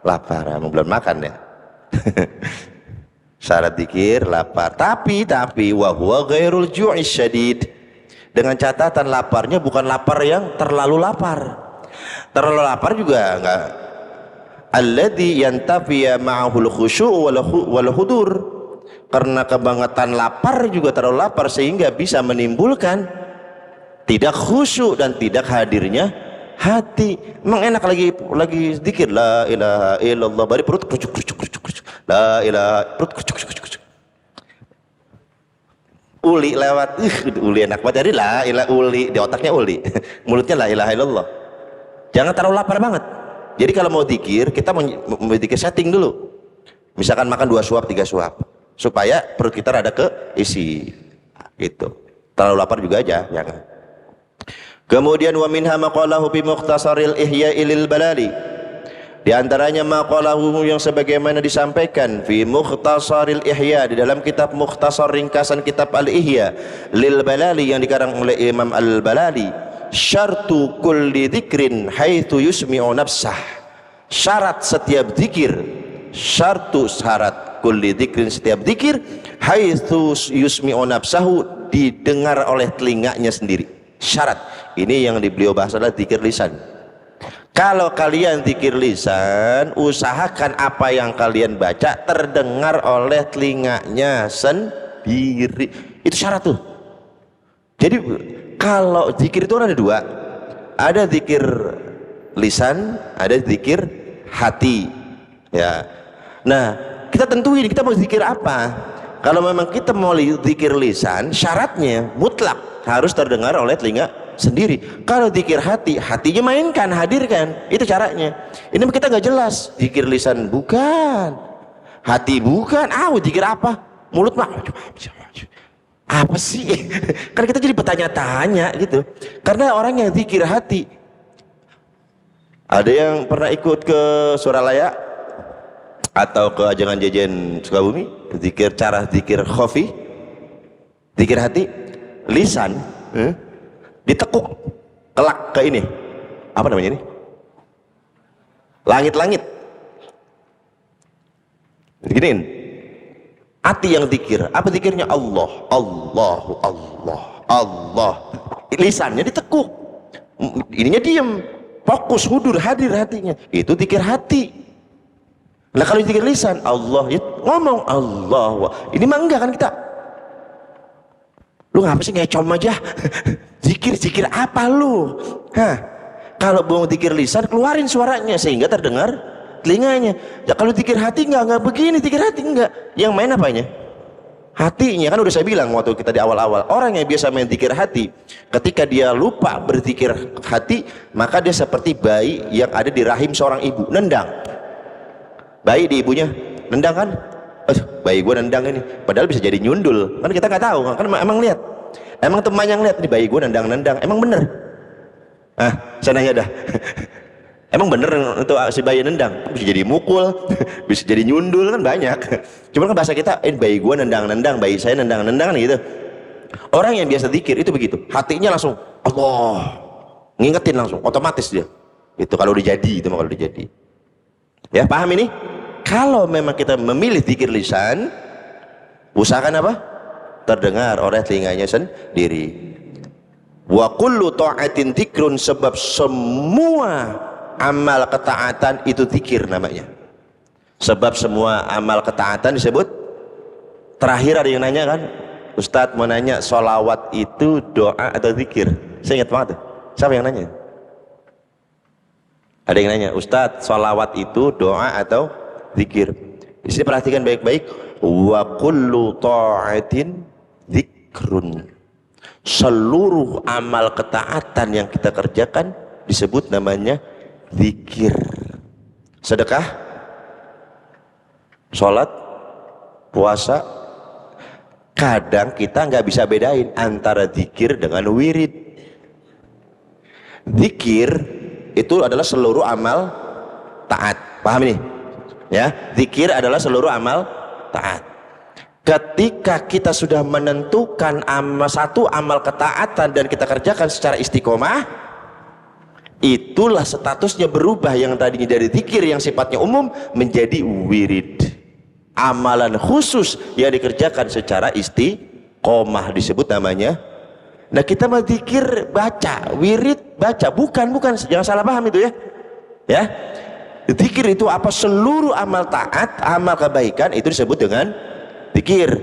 Lapar, mau belum makan ya. Syarat zikir lapar. Tapi wa huwa ghairul ju'i syadid. Dengan catatan laparnya bukan lapar yang terlalu lapar. Terlalu lapar juga enggak. Alladzi yantafiya ma'ahul khusyu' wal hudur. Karena kebangetan lapar juga terlalu lapar sehingga bisa menimbulkan tidak khusyuk dan tidak hadirnya hati. Emang enak lagi zikir la ilaha illallah, bari perut kerucuk la ilaha, perut kerucuk. Uli lewat, uli enak banget. Jadi la ilaha uli, di otaknya uli, mulutnya la ilaha illallah. Jangan terlalu lapar banget. Jadi kalau mau zikir, kita mau zikir setting dulu. Misalkan makan 2 suap 3 suap supaya perut kita rada keisi gitu. Terlalu lapar juga aja jangan. Kemudian wa minha maqalahu bi mukhtasaril ihya'i lil balali. Di antaranya maqalahu yang sebagaimana disampaikan fi mukhtasaril ihya, di dalam kitab mukhtasar ringkasan kitab al-ihya lil balali yang dikarang oleh Imam al-Balali, syartu kulli dzikrin haitsu yusmi'u nafsah. Syarat setiap zikir, syarat kulli dzikrin, setiap zikir haitsu yusmi'u nafsahu, didengar oleh telinganya sendiri. Syarat ini yang beliau bahas adalah zikir lisan. Kalau kalian zikir lisan, usahakan apa yang kalian baca terdengar oleh telinganya sendiri. Itu syarat tuh. Jadi kalau zikir itu ada 2. Ada zikir lisan, ada zikir hati. Ya. Nah, kita tentuin kita mau zikir apa. Kalau memang kita mau zikir lisan, syaratnya mutlak harus terdengar oleh telinga sendiri. Kalau zikir hati, hatinya mainkan, hadirkan, itu caranya. Ini kita nggak jelas. Zikir lisan bukan, hati bukan. Zikir apa? Mulut mah apa sih? Kan kita jadi bertanya-tanya gitu. Karena orang yang zikir hati, ada yang pernah ikut ke Suralaya atau ke Ajangan Jajan Sukabumi, cara zikir khofi, zikir hati, lisan ditekuk, kelak ke ini, apa namanya ini, langit-langit, diginiin. Hati yang zikir, apa zikirnya? Allah, Allahu Allah, Allah. Lisannya ditekuk, ininya diem, fokus, hudur, hadir hatinya. Itu zikir hati. Nah kalau zikir lisan, Allah, ya ngomong Allah. Ini mah enggak kan kita. Lu ngapa sih ngecom aja? Zikir apa lu? Kalau mau zikir lisan, keluarin suaranya sehingga terdengar telinganya. Ya kalau zikir hati enggak begini, zikir hati enggak. Yang main apanya? Hatinya. Kan udah saya bilang waktu kita di awal-awal, orang yang biasa main zikir hati, ketika dia lupa berzikir hati, maka dia seperti bayi yang ada di rahim seorang ibu, nendang. Bayi di ibunya nendang kan? Bayi gue nendang ini, padahal bisa jadi nyundul. Kan kita nggak tahu, kan emang lihat. Emang temannya ngeliat nih bayi gue nendang-nendang, emang bener? Saya nanya dah. Emang bener untuk si bayi nendang? Bisa jadi mukul, bisa jadi nyundul, kan banyak. Cuman kan bahasa kita, bayi gue nendang-nendang, bayi saya nendang-nendang kan gitu. Orang yang biasa zikir itu begitu, hatinya langsung Allah, ngingetin langsung, otomatis dia. Itu kalau udah jadi, itu mah kalau udah jadi. Ya paham ini? Kalau memang kita memilih zikir lisan, usahakan apa? Terdengar oleh telinganya sendiri. Wa kullu ta'atin dzikrun, sebab semua amal ketaatan itu zikir namanya. Sebab semua amal ketaatan disebut. Terakhir ada yang nanya kan, Ustadz mau nanya, sholawat itu doa atau zikir? Saya ingat banget. Siapa yang nanya? Ada yang nanya, Ustadz, sholawat itu doa atau zikir? Di sini perhatikan baik-baik. Wa kullu ta'atin zikrun. Seluruh amal ketaatan yang kita kerjakan disebut namanya zikir. Sedekah, sholat, puasa. Kadang kita nggak bisa bedain antara zikir dengan wirid. Zikir itu adalah seluruh amal taat. Paham ini? Ya, zikir adalah seluruh amal taat. Ketika kita sudah menentukan satu amal ketaatan dan kita kerjakan secara istiqomah, itulah statusnya berubah yang tadinya dari zikir yang sifatnya umum menjadi wirid. Amalan khusus yang dikerjakan secara istiqomah disebut namanya. Nah, kita mau zikir baca, wirid baca, bukan, jangan salah paham itu ya. Ya, zikir itu apa? Seluruh amal taat, amal kebaikan itu disebut dengan zikir.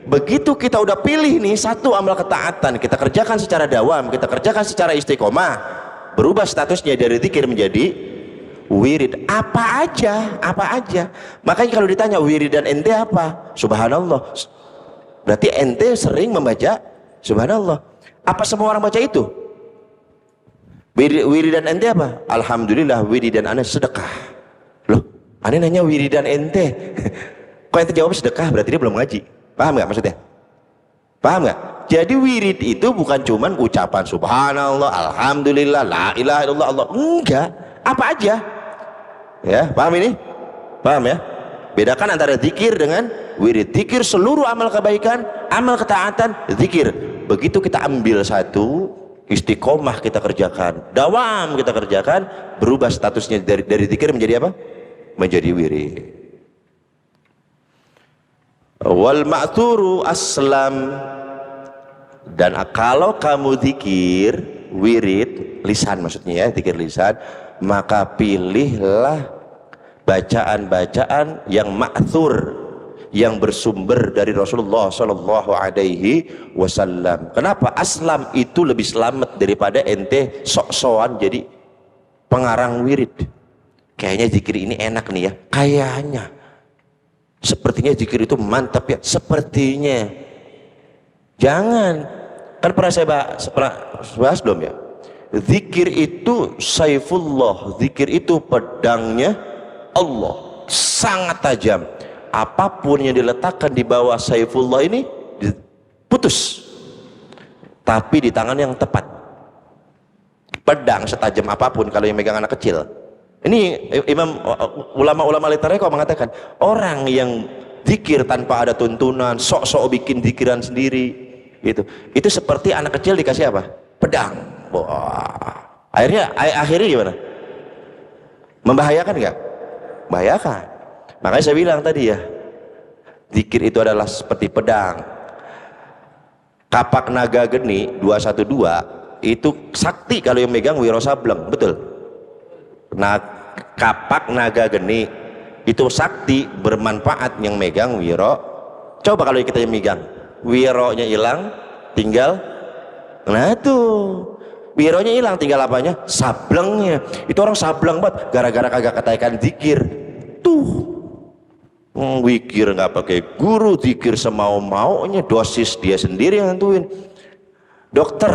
Begitu kita udah pilih nih satu amal ketaatan, kita kerjakan secara dawam, kita kerjakan secara istiqomah, berubah statusnya dari zikir menjadi wirid. Apa aja. Makanya kalau ditanya wirid dan ente apa? Subhanallah. Berarti ente sering membaca subhanallah. Apa semua orang baca itu? Wiridan ente apa? Alhamdulillah wiridan ane sedekah. Loh, ane nanya wiridan ente. Kok ente jawab sedekah? Berarti dia belum ngaji. Paham nggak maksudnya? Paham nggak? Jadi wirid itu bukan cuman ucapan subhanallah, alhamdulillah, la ilaha illallah, Allah. Enggak. Apa aja? Ya, paham ini? Paham ya? Bedakan antara zikir dengan wirid. Zikir seluruh amal kebaikan, amal ketaatan, zikir. Begitu kita ambil satu, istiqomah kita kerjakan, dawam kita kerjakan, berubah statusnya dari zikir menjadi apa? Menjadi wirid. Wal ma'thuru aslam. Dan kalau kamu zikir wirid lisan, maksudnya ya, zikir lisan, maka pilihlah bacaan-bacaan yang ma'thur, yang bersumber dari Rasulullah Shallallahu Alaihi Wasallam. Kenapa? Aslam itu lebih selamat daripada ente sok-sokan jadi pengarang wirid. Kayaknya zikir ini enak nih ya. Kayaknya. Sepertinya zikir itu mantap ya. Sepertinya. Jangan. Kan pernah saya bahas belum ya? Zikir itu saifullah. Zikir itu pedangnya Allah. Sangat tajam. Apapun yang diletakkan di bawah saifullah ini putus, tapi di tangan yang tepat. Pedang setajam apapun kalau yang megang anak kecil. Ini ulama-ulama literary kok mengatakan orang yang zikir tanpa ada tuntunan, sok-sok bikin zikiran sendiri, gitu, itu seperti anak kecil dikasih apa? Pedang. Wah, akhirnya gimana? Membahayakan nggak? Membahayakan. Makanya saya bilang tadi ya, zikir itu adalah seperti pedang. Kapak naga geni 212 itu sakti kalau yang megang Wiro Sableng, betul? Nah, kapak naga geni itu sakti, bermanfaat yang megang Wiro. Coba kalau kita yang megang, Wironya hilang, tinggal, nah tuh Wironya hilang, tinggal apanya? Sablengnya. Itu orang sableng banget gara-gara kagak katakan zikir. Tuh. Zikir nggak pakai guru, zikir semau-maunya, dosis dia sendiri yang nentuin. Dokter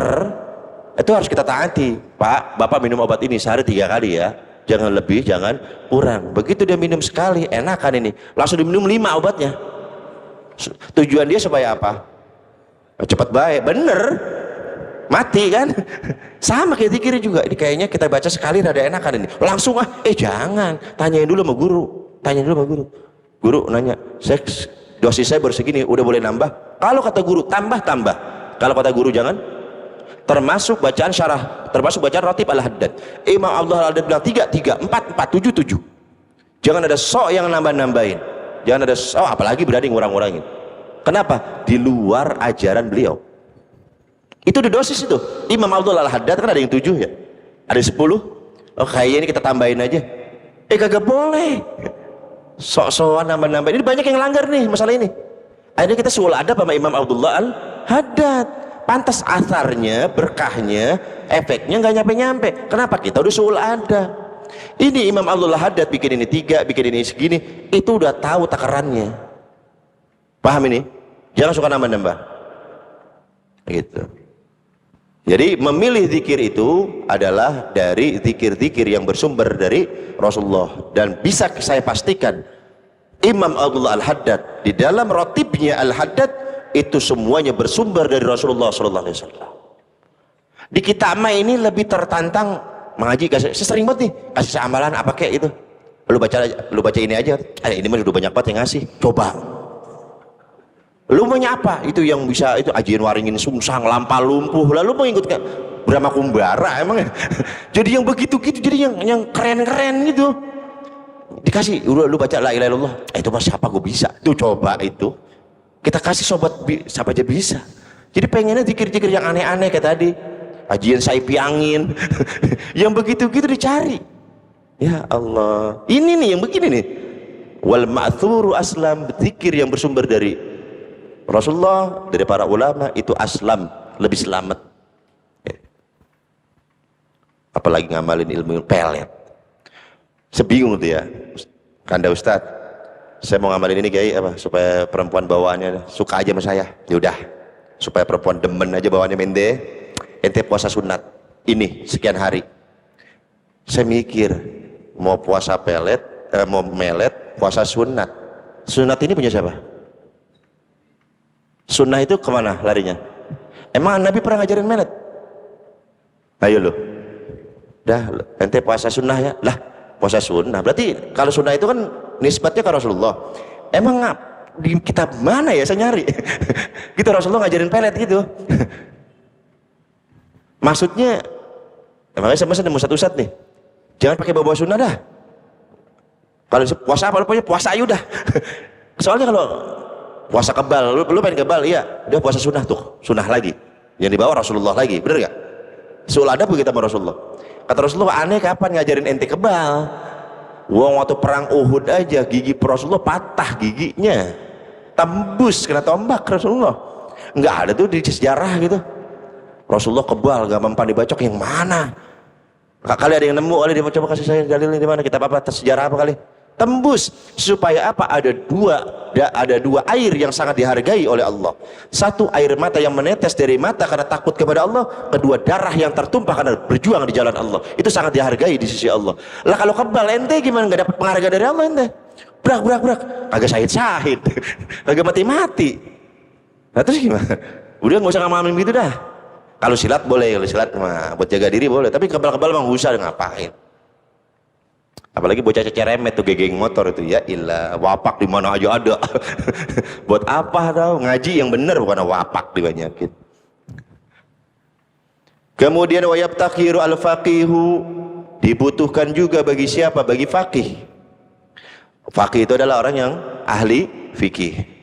itu harus kita taati. Pak, Bapak minum obat ini sehari 3 kali ya, jangan lebih, jangan kurang. Begitu dia minum sekali, enakan ini, langsung diminum 5 obatnya. Tujuan dia supaya apa? Cepat baik, bener, mati kan? Sama kayak zikir juga. Ini kayaknya kita baca sekali rada enakan ini, langsung jangan, tanyain dulu sama guru, tanyain dulu sama guru. Guru nanya, dosis saya baru segini, udah boleh nambah? Kalau kata guru tambah. Kalau kata guru jangan. Termasuk bacaan syarah, termasuk bacaan Ratib Al-Haddad. Imam Abdullah Al-Haddad bilang 3, 4, 7. Jangan ada sok yang nambah-nambahin. Jangan ada sok, apalagi berani ngurang-ngurangin. Kenapa? Di luar ajaran beliau. Itu di dosis itu. Imam Abdullah Al-Haddad kan ada yang 7 ya, ada 10. Oh kayaknya ini kita tambahin aja. Kagak boleh. Sok-sokan nambah-nambah. Ini banyak yang langgar nih masalah ini. Akhirnya kita suul adab sama Imam Abdullah Al-Haddad. Pantas asarnya, berkahnya, efeknya nggak nyampe-nyampe. Kenapa? Kita udah suul adab. Ini Imam Abdul Haddad bikin ini 3, bikin ini segini, itu udah tahu takarannya. Paham ini? Jangan suka nambah-nambah. Gitu. Jadi memilih zikir itu adalah dari zikir-zikir yang bersumber dari Rasulullah, dan bisa saya pastikan Imam Abdullah Al-Haddad di dalam rotibnya Al-Haddad itu semuanya bersumber dari Rasulullah SAW. Di kita ini lebih tertantang mengaji, kasih sering banget nih, kasih amalan apa kayak itu. Lu baca ini aja. Ini mah udah banyak banget yang ngasih. Coba. Lu mau nyapa? Itu yang bisa itu ajian waringin sungsang, lampah lumpuh. Lalu mau ikut ke Brahma Kumbara emang ya? Jadi yang begitu-gitu, jadi yang keren-keren gitu. Dikasih, lu baca la ilaha illallah. Itu mah siapa gue bisa. Tuh coba itu. Kita kasih sobat siapa aja bisa. Jadi pengennya zikir-zikir yang aneh-aneh kayak tadi. Ajian saipi angin. Yang begitu-gitu dicari. Ya Allah. Ini nih yang begini nih. Wal ma'thuru aslam, zikir yang bersumber dari Rasulullah, dari para ulama itu aslam, lebih selamat. Apalagi ngamalin ilmu pelet. Sebingung tuh ya. Kanda Ustadz, saya mau ngamalin ini kayak apa? Supaya perempuan bawaannya suka aja sama saya. Yaudah, supaya perempuan demen aja bawaannya mende. Ente puasa sunat ini sekian hari. Saya mikir mau puasa pelet, mau melet, puasa sunat. Sunat ini punya siapa? Sunnah itu kemana larinya? Emang Nabi pernah ngajarin melet? Ayo lo, dah ente puasa sunnah ya? Lah puasa sunnah, berarti kalau sunnah itu kan nisbatnya ke Rasulullah. Emang di kitab mana ya saya nyari? Gitu Rasulullah ngajarin pelet gitu. Maksudnya, makanya saya nemu satu ustadz nih, jangan pakai bawa sunnah dah. Kalau puasa apa pokoknya puasa aja udah. Soalnya kalau puasa kebal, lu pengen kebal, iya, dia puasa sunnah tuh, sunnah lagi, yang dibawa Rasulullah lagi, bener gak? Seulada kita sama Rasulullah. Kata Rasulullah, aneh kapan ngajarin ente kebal? Wong waktu perang Uhud aja gigi Rasulullah patah giginya, tembus kena tombak Rasulullah. Nggak ada tuh di sejarah gitu. Rasulullah kebal, gak mempan dibacok yang mana? Kali ada yang nemu, kali dia coba kasih saya dalilnya di mana? Kitab apa? Sejarah apa kali? Tembus. Supaya apa? Ada dua air yang sangat dihargai oleh Allah. Satu, air mata yang menetes dari mata karena takut kepada Allah. Kedua, darah yang tertumpah karena berjuang di jalan Allah. Itu sangat dihargai di sisi Allah. Lah kalau kebal ente gimana nggak dapat penghargaan dari Allah ente? Brak. Agak syahid. Agak mati. Nah terus gimana? Udah nggak usah ngalamin gitu dah. Kalau silat boleh, kalau silat mah buat jaga diri boleh. Tapi kebal-kebal mah nggak usah, ngapain? Apalagi bocah ceremet tuh geng motor itu, ya ilah, wapak di mana aja ada. Buat apa tau? Ngaji yang bener bukan wapak dibanyakin. Kemudian wayabtakhiru al-faqihu, dibutuhkan juga bagi siapa? Bagi faqih. Faqih itu adalah orang yang ahli fikih.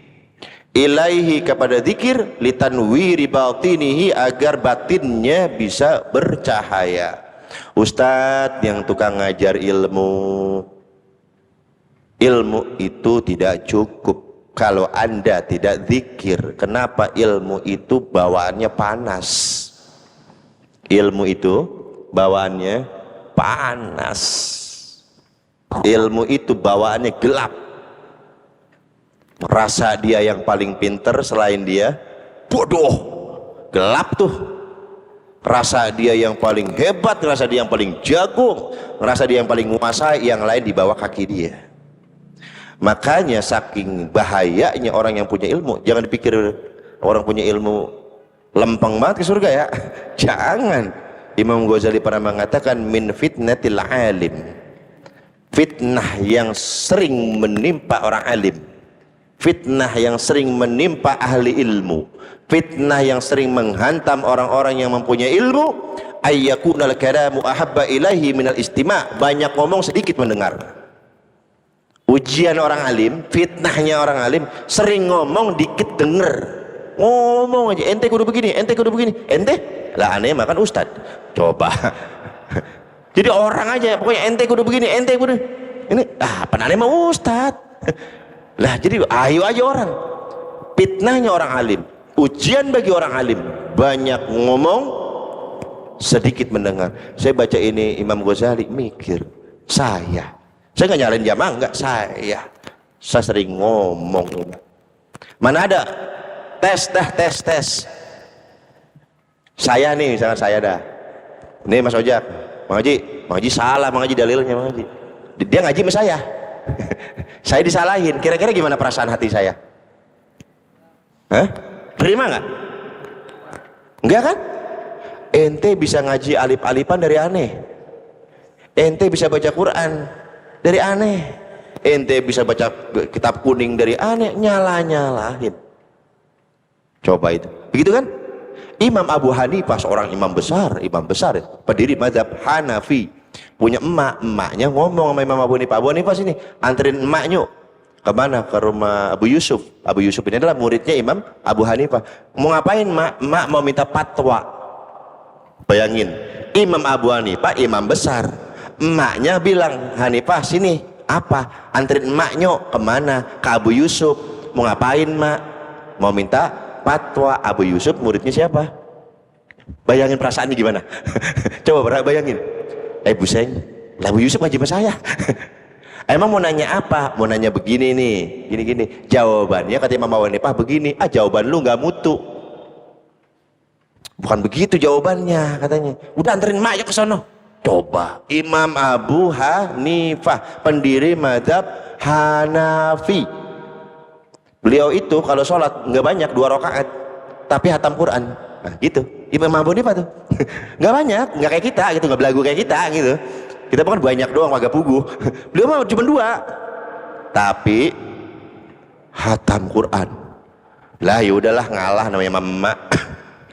Ilaihi, kepada zikir, litanwiri batinihi, agar batinnya bisa bercahaya. Ustadz yang tukang ngajar ilmu itu tidak cukup kalau anda tidak zikir. Kenapa? Ilmu itu bawaannya panas. Ilmu itu bawaannya panas. Ilmu itu bawaannya gelap. Rasa dia yang paling pinter, selain dia bodoh, gelap tuh. Rasa dia yang paling hebat, rasa dia yang paling jago, rasa dia yang paling menguasai, yang lain di bawah kaki dia. Makanya saking bahayanya orang yang punya ilmu, jangan dipikir orang punya ilmu lempeng banget ke surga ya. Jangan. Imam Ghazali pernah mengatakan min fitnatil alim, fitnah yang sering menimpa orang alim, fitnah yang sering menimpa ahli ilmu, fitnah yang sering menghantam orang-orang yang mempunyai ilmu, ayyakunal kalamu ahabba ilaihi minal istima', banyak ngomong sedikit mendengar. Ujian orang alim, fitnahnya orang alim, sering ngomong dikit denger. Ngomong aja, ente kudu begini, ente kudu begini, ente lah aneh makan ustad. Coba. Jadi orang aja pokoknya ente kudu begini, ente kudu ini, penane mah ustad. Lah jadi ayo aja orang. Fitnahnya orang alim, ujian bagi orang alim, banyak ngomong sedikit mendengar. Saya baca ini Imam Ghazali mikir, Saya nggak nyalain jamaah, enggak, saya sering ngomong. Mana ada tes. Saya nih, misalkan saya dah. Ini Mas Ojak, Mang Haji salah, Mang Haji dalilnya, Mang Haji. Dia ngaji sama saya. Saya disalahin. Kira-kira gimana perasaan hati saya? Hah? Terima nggak? Enggak kan? Ente bisa ngaji alif-alifan dari aneh. Ente bisa baca Quran dari aneh. Ente bisa baca kitab kuning dari aneh, nyalahin. Coba itu. Begitu kan? Imam Abu Hanifah seorang imam besar, pendiri mazhab Hanafi, punya emaknya ngomong sama Imam Abu Hanifah sini, anterin emaknya kemana? Ke rumah Abu Yusuf. Abu Yusuf ini adalah muridnya Imam Abu Hanifah. Mau ngapain emak? Emak mau minta fatwa. Bayangin, Imam Abu Hanifah imam besar, emaknya bilang, Hanifah sini, apa? Anterin emaknya kemana? Ke Abu Yusuf. Mau ngapain mak? Mau minta fatwa. Abu Yusuf muridnya siapa? Bayangin perasaannya gimana? Coba bayangin. Buseng, Abu Yusuf ngaji sama saya. Emang mau nanya apa? Mau nanya begini nih, gini. Jawabannya kata Imam Abu Hanifah begini. Jawaban lu nggak mutu. Bukan begitu jawabannya katanya. Udah anterin mak ya ke sono. Coba Imam Abu Hanifah, pendiri mazhab Hanafi. Beliau itu kalau sholat nggak banyak 2 rakaat, tapi hatam Quran. Nah, gitu. Imam Abu Hanifah tuh nggak banyak, nggak kayak kita gitu, nggak belagu kayak kita gitu. Kita bukan banyak doang, agak puguh. Beliau mah cuma 2, tapi hatam Quran. Lah ya udahlah, ngalah namanya mama.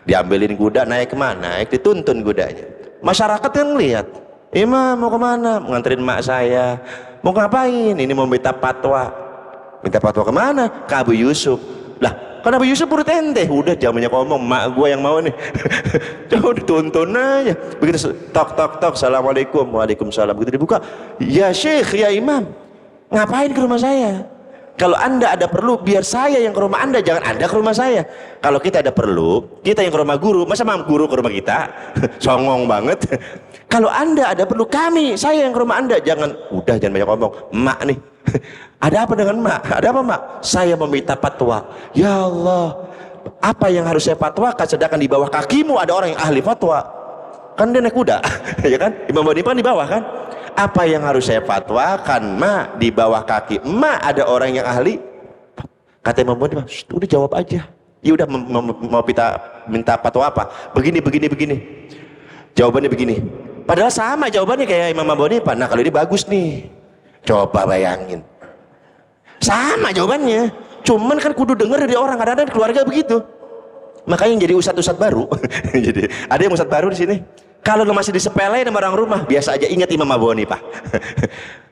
Diambilin kuda, naik kemana? Naik, dituntun kudanya. Masyarakat kan lihat, Imam mau kemana? Menganterin mak saya. Mau ngapain? Ini mau minta fatwa. Minta fatwa kemana? Ke Abu Yusuf. Lah kan Abu Yusuf murid ente. Udah zamannya ngomong, mak gue yang mau nih. Coba dituntun aja. Begitu tok. Assalamualaikum. Waalaikumsalam. Begitu dibuka, ya Syekh, ya Imam, ngapain ke rumah saya? Kalau anda ada perlu, biar saya yang ke rumah anda, jangan anda ke rumah saya. Kalau kita ada perlu, kita yang ke rumah guru. Masa guru ke rumah kita? Songong banget. Kalau anda ada perlu, saya yang ke rumah anda. Jangan banyak ngomong. Mak nih, ada apa dengan mak? Ada apa mak? Saya meminta fatwa. Ya Allah, apa yang harus saya fatwakan? Sedangkan di bawah kakimu ada orang yang ahli fatwa. Kan dia naik kuda, ya kan? Imam Abu Hanifah di bawah kan? Apa yang harus saya fatwakan mak? Di bawah kaki mak ada orang yang ahli. Kata Imam Abu Hanifah, udah jawab aja. Ya udah, mau minta fatwa apa? Begini. Jawabannya begini. Padahal sama jawabannya kayak Imam Abu Hanifah. Nah kalau ini bagus nih. Coba bayangin. Sama jawabannya. Cuman kan kudu denger dari orang, kadang-kadang keluarga begitu. Makanya yang jadi ustadz baru. Jadi ada yang ustadz baru di sini. Kalau masih disepelein sama orang rumah, biasa aja, ingat Imam Abu Hanifah.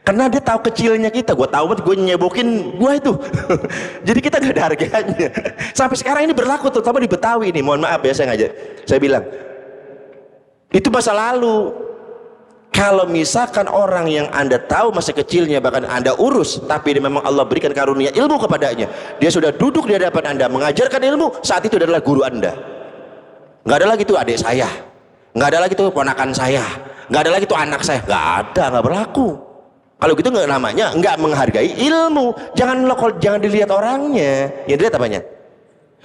Karena dia tahu kecilnya kita. Gue tahu banget, gue nyebokin gue itu. Jadi kita gak ada harganya. Sampai sekarang ini berlaku, terutama di Betawi ini. Mohon maaf ya, saya bilang itu masa lalu. Kalau misalkan orang yang anda tahu masa kecilnya, bahkan anda urus, tapi dia memang Allah berikan karunia ilmu kepadanya, dia sudah duduk di hadapan anda mengajarkan ilmu, saat itu adalah guru anda. Nggak ada lagi tuh adik saya, nggak ada lagi tuh ponakan saya, nggak ada lagi tuh anak saya, nggak berlaku. Kalau gitu nggak, namanya nggak menghargai ilmu. Jangan dilihat orangnya, yang dilihat apanya?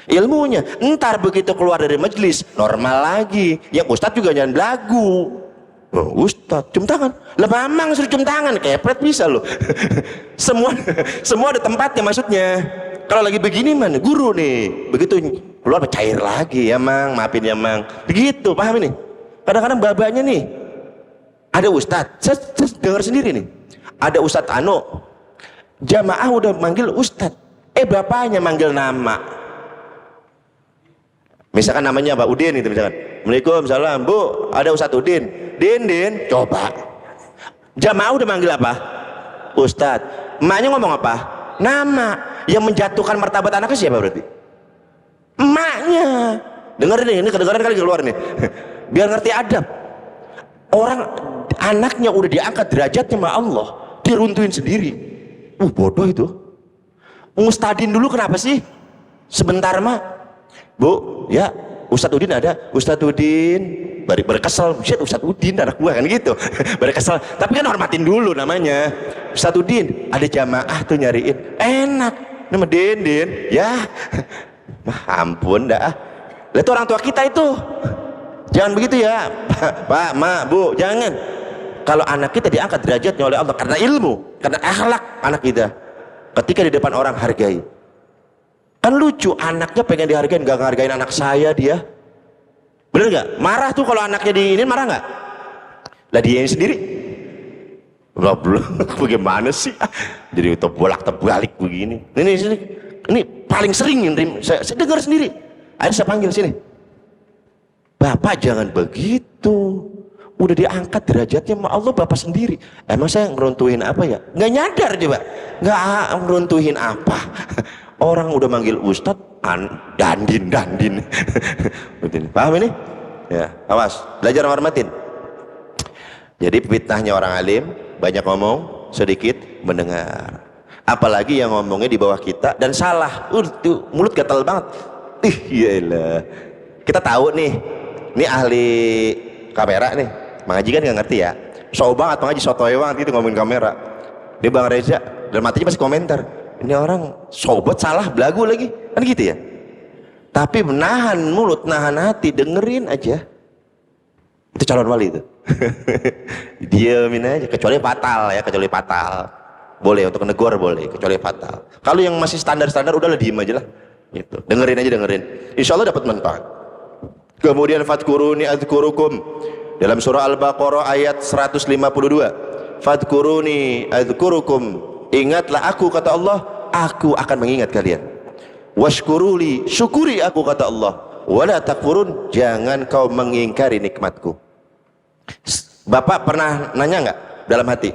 Ilmunya. Ntar begitu keluar dari majelis normal lagi. Yang ustadz juga jangan belagu. Oh, ustadz cium tangan, lah mamang suruh cium tangan, kepret bisa loh. semua ada tempatnya maksudnya. Kalau lagi begini mana guru nih, begitu keluar cair lagi, ya mang, maafin ya mang, begitu, paham ini? Kadang-kadang babanya nih, ada ustadz, saya dengar sendiri nih, ada ustadz jamaah udah manggil ustadz, bapaknya manggil nama. Misalkan namanya Pak Udin itu misalkan, Waalaikumsalam Bu, ada Ustadz Udin. Din, coba. Jamaah udah manggil apa? Ustadz. Emaknya ngomong apa? Nama. Yang menjatuhkan martabat anaknya siapa berarti? Emaknya. Dengerin nih, ini kedengaran kali keluar nih. Biar ngerti adab. Orang anaknya udah diangkat derajatnya sama Allah, diruntuhin sendiri. Bodoh itu. Ustadin dulu kenapa sih? Sebentar mah. Bu, ya Ustadz Udin ada. Ustadz Udin, berkesal, Ustadz Udin anak gua kan gitu. Berkesal, tapi kan hormatin dulu namanya. Ustadz Udin, ada jamaah tuh nyariin, enak, nama Dendin, ya, ampun dah. Lihat orang tua kita itu, jangan begitu ya, Pak, Ma, Bu, jangan. Kalau anak kita diangkat derajatnya oleh Allah karena ilmu, karena akhlak anak kita, ketika di depan orang hargai. Kan lucu, anaknya pengen dihargain, gak ngehargain anak saya dia. Bener gak? Marah tuh kalau anaknya diinin, marah gak? Lah dia sendiri belum bagaimana sih? Jadi bolak-balik begini. Ini paling sering saya dengar sendiri. Ada saya panggil sini. Bapak jangan begitu. Udah diangkat derajatnya sama Allah Bapak sendiri. Emang saya ngeruntuhin apa ya? Nggak nyadar coba. Nggak ngeruntuhin apa. Orang udah manggil Ustadz, dandin. Paham ini? Ya, awas, belajar hormatin. Jadi fitnahnya orang alim, banyak ngomong, sedikit mendengar. Apalagi yang ngomongnya di bawah kita dan salah. Tuh, mulut gatal banget. Iyalah. Kita tahu nih, ini ahli kamera nih. Mang Haji kan nggak ngerti ya. So banget, Mang Haji sotoy banget gitu ngomongin kamera. Dia Bang Reza, dalam hatinya pasti komentar. Ini orang sobat salah belagu lagi kan gitu ya. Tapi menahan mulut, nahan hati, dengerin aja. Itu calon wali itu. Diamin aja, kecuali fatal ya, kecuali fatal. Boleh untuk menegur boleh, kecuali fatal. Kalau yang masih standar-standar udahlah diem aja lah. Gitu. Dengerin aja, dengerin. Insya Allah dapat manfaat. Kemudian fadkuruni adzkurukum dalam surah Al-Baqarah ayat 152. Fadkuruni adzkurukum. Ingatlah aku kata Allah, aku akan mengingat kalian. Washkuruli, syukuri aku kata Allah. Wala takfurun, jangan kau mengingkari nikmatku. Bapak pernah nanya nggak dalam hati,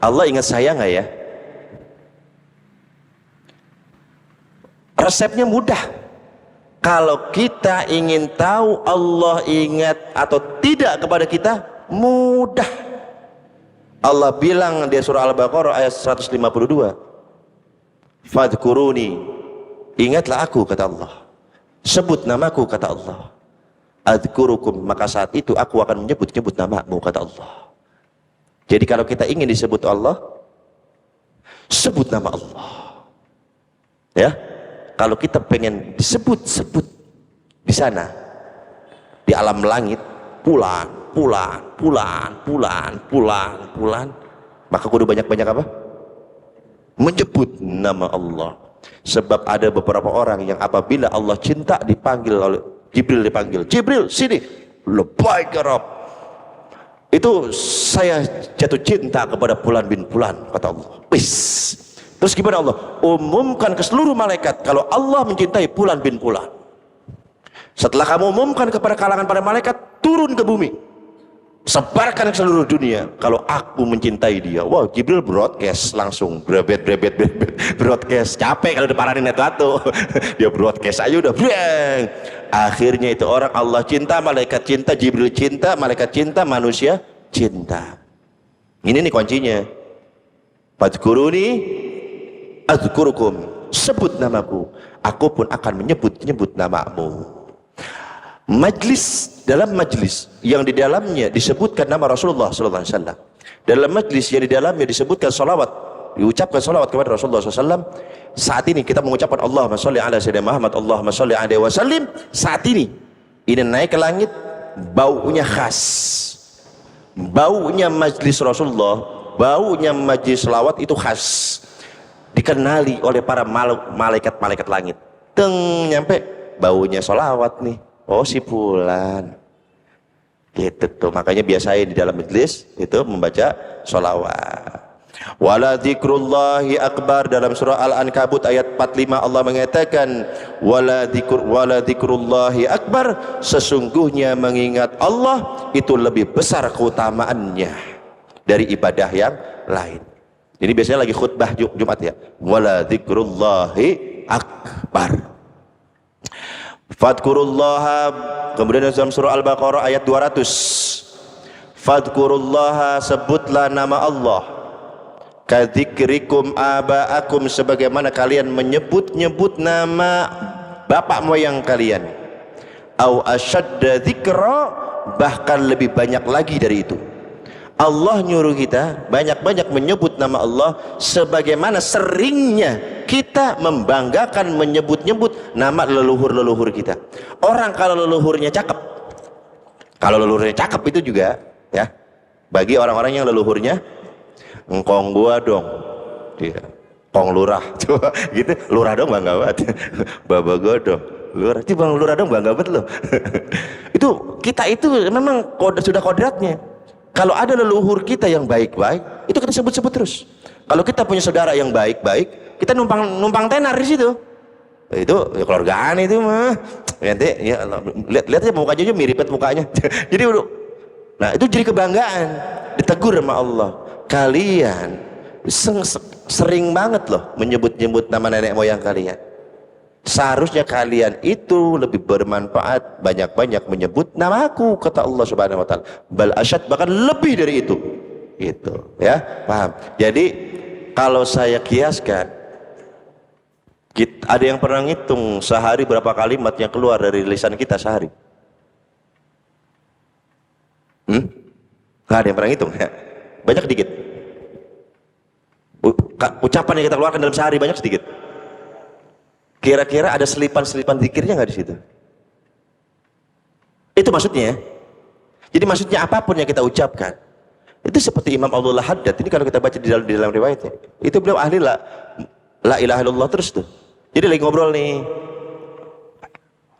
Allah ingat saya nggak ya? Resepnya mudah. Kalau kita ingin tahu Allah ingat atau tidak kepada kita, mudah. Allah bilang di surah Al-Baqarah ayat 152, fadkuruni, ingatlah aku kata Allah, sebut namaku kata Allah, adzkurukum, maka saat itu aku akan menyebut-nyebut namamu kata Allah. Jadi kalau kita ingin disebut Allah, sebut nama Allah ya. Kalau kita pengen disebut-sebut di sana di alam langit, pulan, maka kudu banyak-banyak apa? Menyebut nama Allah. Sebab ada beberapa orang yang apabila Allah cinta dipanggil oleh Jibril, dipanggil, Jibril sini, labbaik ya Rabb. Itu saya jatuh cinta kepada Fulan bin Fulan kata Allah. Wis. Terus gimana Allah? Umumkan ke seluruh malaikat kalau Allah mencintai Fulan bin Fulan. Setelah kamu umumkan kepada kalangan para malaikat, turun ke bumi, sebarkan ke seluruh dunia kalau aku mencintai dia. Wow, Jibril broadcast langsung, brebet broadcast. Capek kalau diparanin itu dia broadcast aja udah breng. Akhirnya itu orang Allah cinta, malaikat cinta, Jibril cinta, malaikat cinta, manusia cinta. Ini nih kuncinya. Fadkuruni adzkurukum, sebut namaku, aku pun akan menyebut namamu. Majlis, dalam majlis yang di dalamnya disebutkan nama Rasulullah sallallahu alaihi wasallam, dalam majlis yang di dalamnya disebutkan salawat, diucapkan salawat kepada Rasulullah SAW. Saat ini kita mengucapkan Allahumma sholli ala sayyidina Muhammad, Allahumma sholli alaihi wasallim. Saat ini naik ke langit, baunya khas, baunya majlis Rasulullah, baunya majlis salawat itu khas, dikenali oleh para malaikat langit. Teng nyampe baunya salawat nih. Oh si Fulan gitu tuh. Makanya biasain di dalam majlis itu membaca sholawat. Wala dzikrullahi akbar, dalam surah Al-Ankabut ayat 45 Allah mengatakan wala dzikrullahi akbar, sesungguhnya mengingat Allah itu lebih besar keutamaannya dari ibadah yang lain. Ini biasanya lagi khutbah Jumat ya, wala dzikrullahi akbar. Fadkurullaha, kemudian dalam surah Al-Baqarah ayat 200, fadkurullaha, sebutlah nama Allah, kadzikrikum aba'akum, sebagaimana kalian menyebut-nyebut nama bapak moyang kalian, au asyadda dzikra, bahkan lebih banyak lagi dari itu. Allah nyuruh kita banyak-banyak menyebut nama Allah, sebagaimana seringnya kita membanggakan menyebut-nyebut nama leluhur-leluhur kita. Orang kalau leluhurnya cakep, itu juga ya, bagi orang-orang yang leluhurnya engkong gua dong, dia kong lurah, coba gitu, lurah dong bangga banget. Baba gua dong lurah, bang lurah dong bangga banget loh. Itu kita itu memang sudah kodratnya. Kalau ada leluhur kita yang baik-baik, itu kita sebut-sebut terus. Kalau kita punya saudara yang baik-baik, kita numpang tenar di situ. Itu ya keluargaan itu mah. Nanti ya lihat aja mukanya aja mirip mukanya. Jadi nah itu jadi kebanggaan. Ditegur sama Allah. Kalian sering banget loh menyebut-nyebut nama nenek moyang kalian. Seharusnya kalian itu lebih bermanfaat, banyak-banyak menyebut namaku, kata Allah Subhanahu wa taala. Bal asyad, bahkan lebih dari itu. Gitu, ya. Paham? Jadi kalau saya kiaskan, ada yang pernah ngitung sehari berapa kalimat yang keluar dari lisan kita sehari? Nggak ada yang pernah ngitung ya? Banyak sedikit. Ucapan yang kita keluarkan dalam sehari banyak sedikit. Kira-kira ada selipan-selipan zikirnya nggak di situ? Itu maksudnya. Jadi maksudnya apapun yang kita ucapkan, itu seperti Imam Abdullah Haddad. Ini kalau kita baca di dalam riwayatnya, itu beliau ahli la ilaha illallah terus tuh. Jadi lagi ngobrol nih,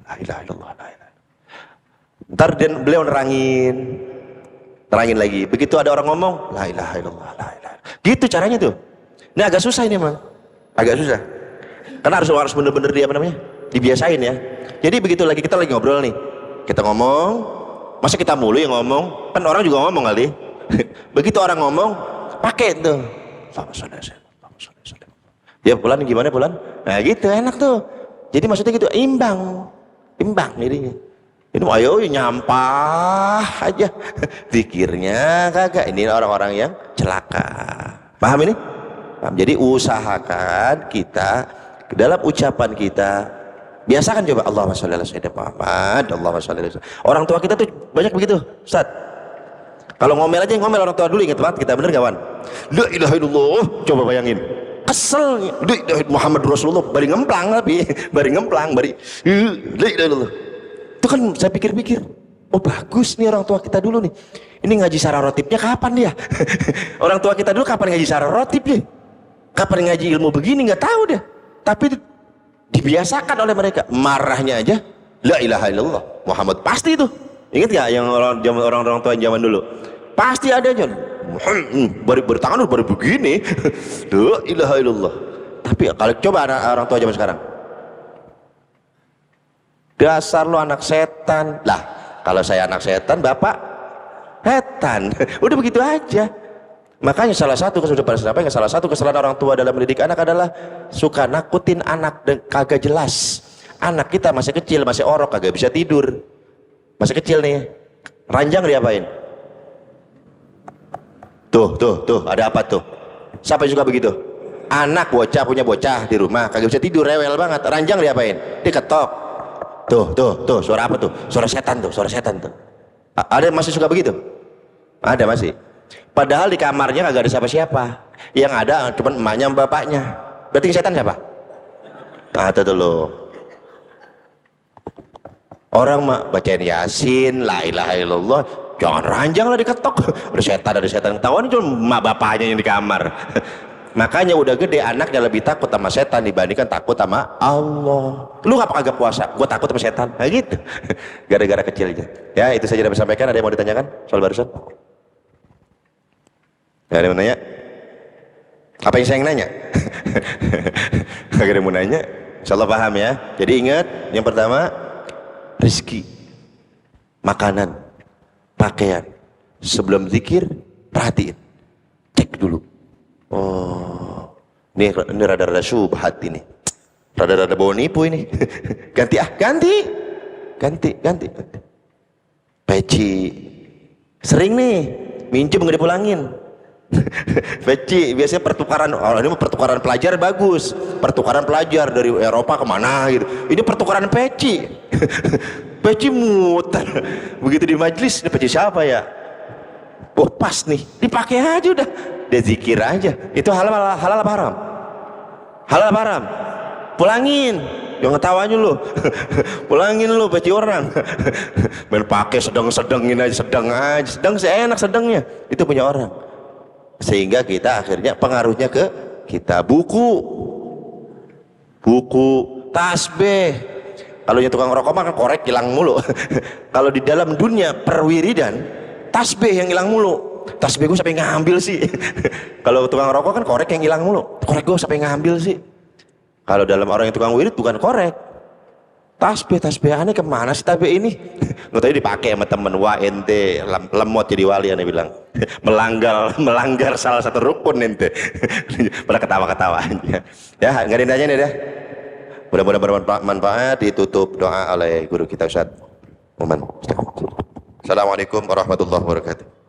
la ilaha illallah, la ilaha. Ntar beliau nerangin lagi. Begitu ada orang ngomong, la ilaha illallah, la ilaha. Gitu caranya tuh. Ini agak susah ini emang, agak susah. Karena harus bener-bener dibiasain ya. Jadi begitu kita lagi ngobrol nih, kita ngomong, masa kita mulu yang ngomong, kan orang juga ngomong kali. Begitu orang ngomong, pakai tuh. Ya Pulan gimana Pulan? Nah gitu enak tuh. Jadi maksudnya gitu imbang dirinya. Ini ayo nyampah aja, pikirnya kagak. Ini orang-orang yang celaka. Paham ini? Paham? Jadi usahakan kita dalam ucapan kita, biasakan coba Allahumma sholli ala sayyidina Muhammad, Allahumma sholli ala. Orang tua kita tuh banyak begitu, Ustaz. Kalau ngomel aja ngomel orang tua dulu, ingat banget kita, bener kawan? La ilaha illallah, coba bayangin. Kesel, la ilaha Muhammad Rasulullah, bari ngemplang la ilaha illallah. Itu kan saya pikir-pikir, oh bagus nih orang tua kita dulu nih. Ini ngaji syarah rotibnya kapan dia? Orang tua kita dulu kapan ngaji syarah rotibnya? Kapan ngaji ilmu begini nggak tahu deh. Tapi dibiasakan oleh mereka, marahnya aja la ilaha illallah Muhammad, pasti itu. Ingat gak yang orang-orang tua zaman dulu? Pasti ada aja baru bertangan baru begini la ilaha illallah. Tapi kalau coba orang tua zaman sekarang, dasar lo anak setan lah. Kalau saya anak setan, bapak setan. Udah begitu aja. Makanya salah satu kesalahan orang tua dalam mendidik anak adalah suka nakutin anak dan kagak jelas. Anak kita masih kecil, masih orok, kagak bisa tidur. Masih kecil nih, ranjang diapain? Tuh, ada apa tuh? Siapa yang suka begitu? Anak punya bocah di rumah, kagak bisa tidur, rewel banget. Ranjang diapain? Diketok. Tuh, suara apa tuh? Suara setan tuh. Ada masih suka begitu? Ada masih. Padahal di kamarnya kagak ada siapa-siapa, yang ada cuma emaknya sama bapaknya. Berarti setan siapa? Nah itu dulu. Orang bacain Yasin, la ilaha illallah, jangan ranjang lah diketok. Ada setan. Ketahuan cuma emak bapaknya yang di kamar. Makanya udah gede anaknya lebih takut sama setan dibandingkan takut sama Allah. Lu apa kagak puasa? Gua takut sama setan. Nah gitu. Gara-gara kecil aja. Ya itu saja dapat sampaikan. Ada yang mau ditanyakan soal barusan? Gak ada yang mau nanya? Apa yang saya yang nanya? Gak ada yang mau nanya? Insyaallah paham ya. Jadi ingat, yang pertama rezeki, makanan, pakaian. Sebelum zikir perhatiin, cek dulu. Oh, ini rada-rada syubhat ini, rada-rada bawa nipu ini. Ganti. Peci sering nih minjem nggak dipulangin. Peci biasanya pertukaran, ini pertukaran pelajar bagus, pertukaran pelajar dari Eropa kemana gitu. Ini pertukaran peci. peci muter. Begitu di majlis, ini peci siapa ya? Oh pas nih, dipakai aja udah, dia zikir aja. Itu halal halal apa haram? Halal apa haram? Pulangin, jangan ketawa aja lu. Pulangin lu peci orang. Main pakai sedang-sedangin aja, sedang seenak sedangnya. Itu punya orang. Sehingga kita akhirnya pengaruhnya ke kita. Buku, tasbih. Kalau yang tukang rokok mah kan korek hilang mulu. Kalau di dalam dunia perwiridan, tasbih yang hilang mulu. Tasbih gue sampai ngambil sih. Kalau tukang rokok kan korek yang hilang mulu. Korek gue sampai ngambil sih. Kalau dalam orang yang tukang wirid bukan korek. Tasbih aneh kemana sih tasbih ini? Nggak tahu dipakai sama temen. Wah ente lemot jadi wali aneh bilang. melanggar salah satu rukun ente. Pada ketawa-ketawa aja. Ya nggak ada nanya nih dah. Mudah-mudahan bermanfaat. Ditutup doa oleh guru kita Ustaz Muhammad. Assalamualaikum warahmatullahi wabarakatuh.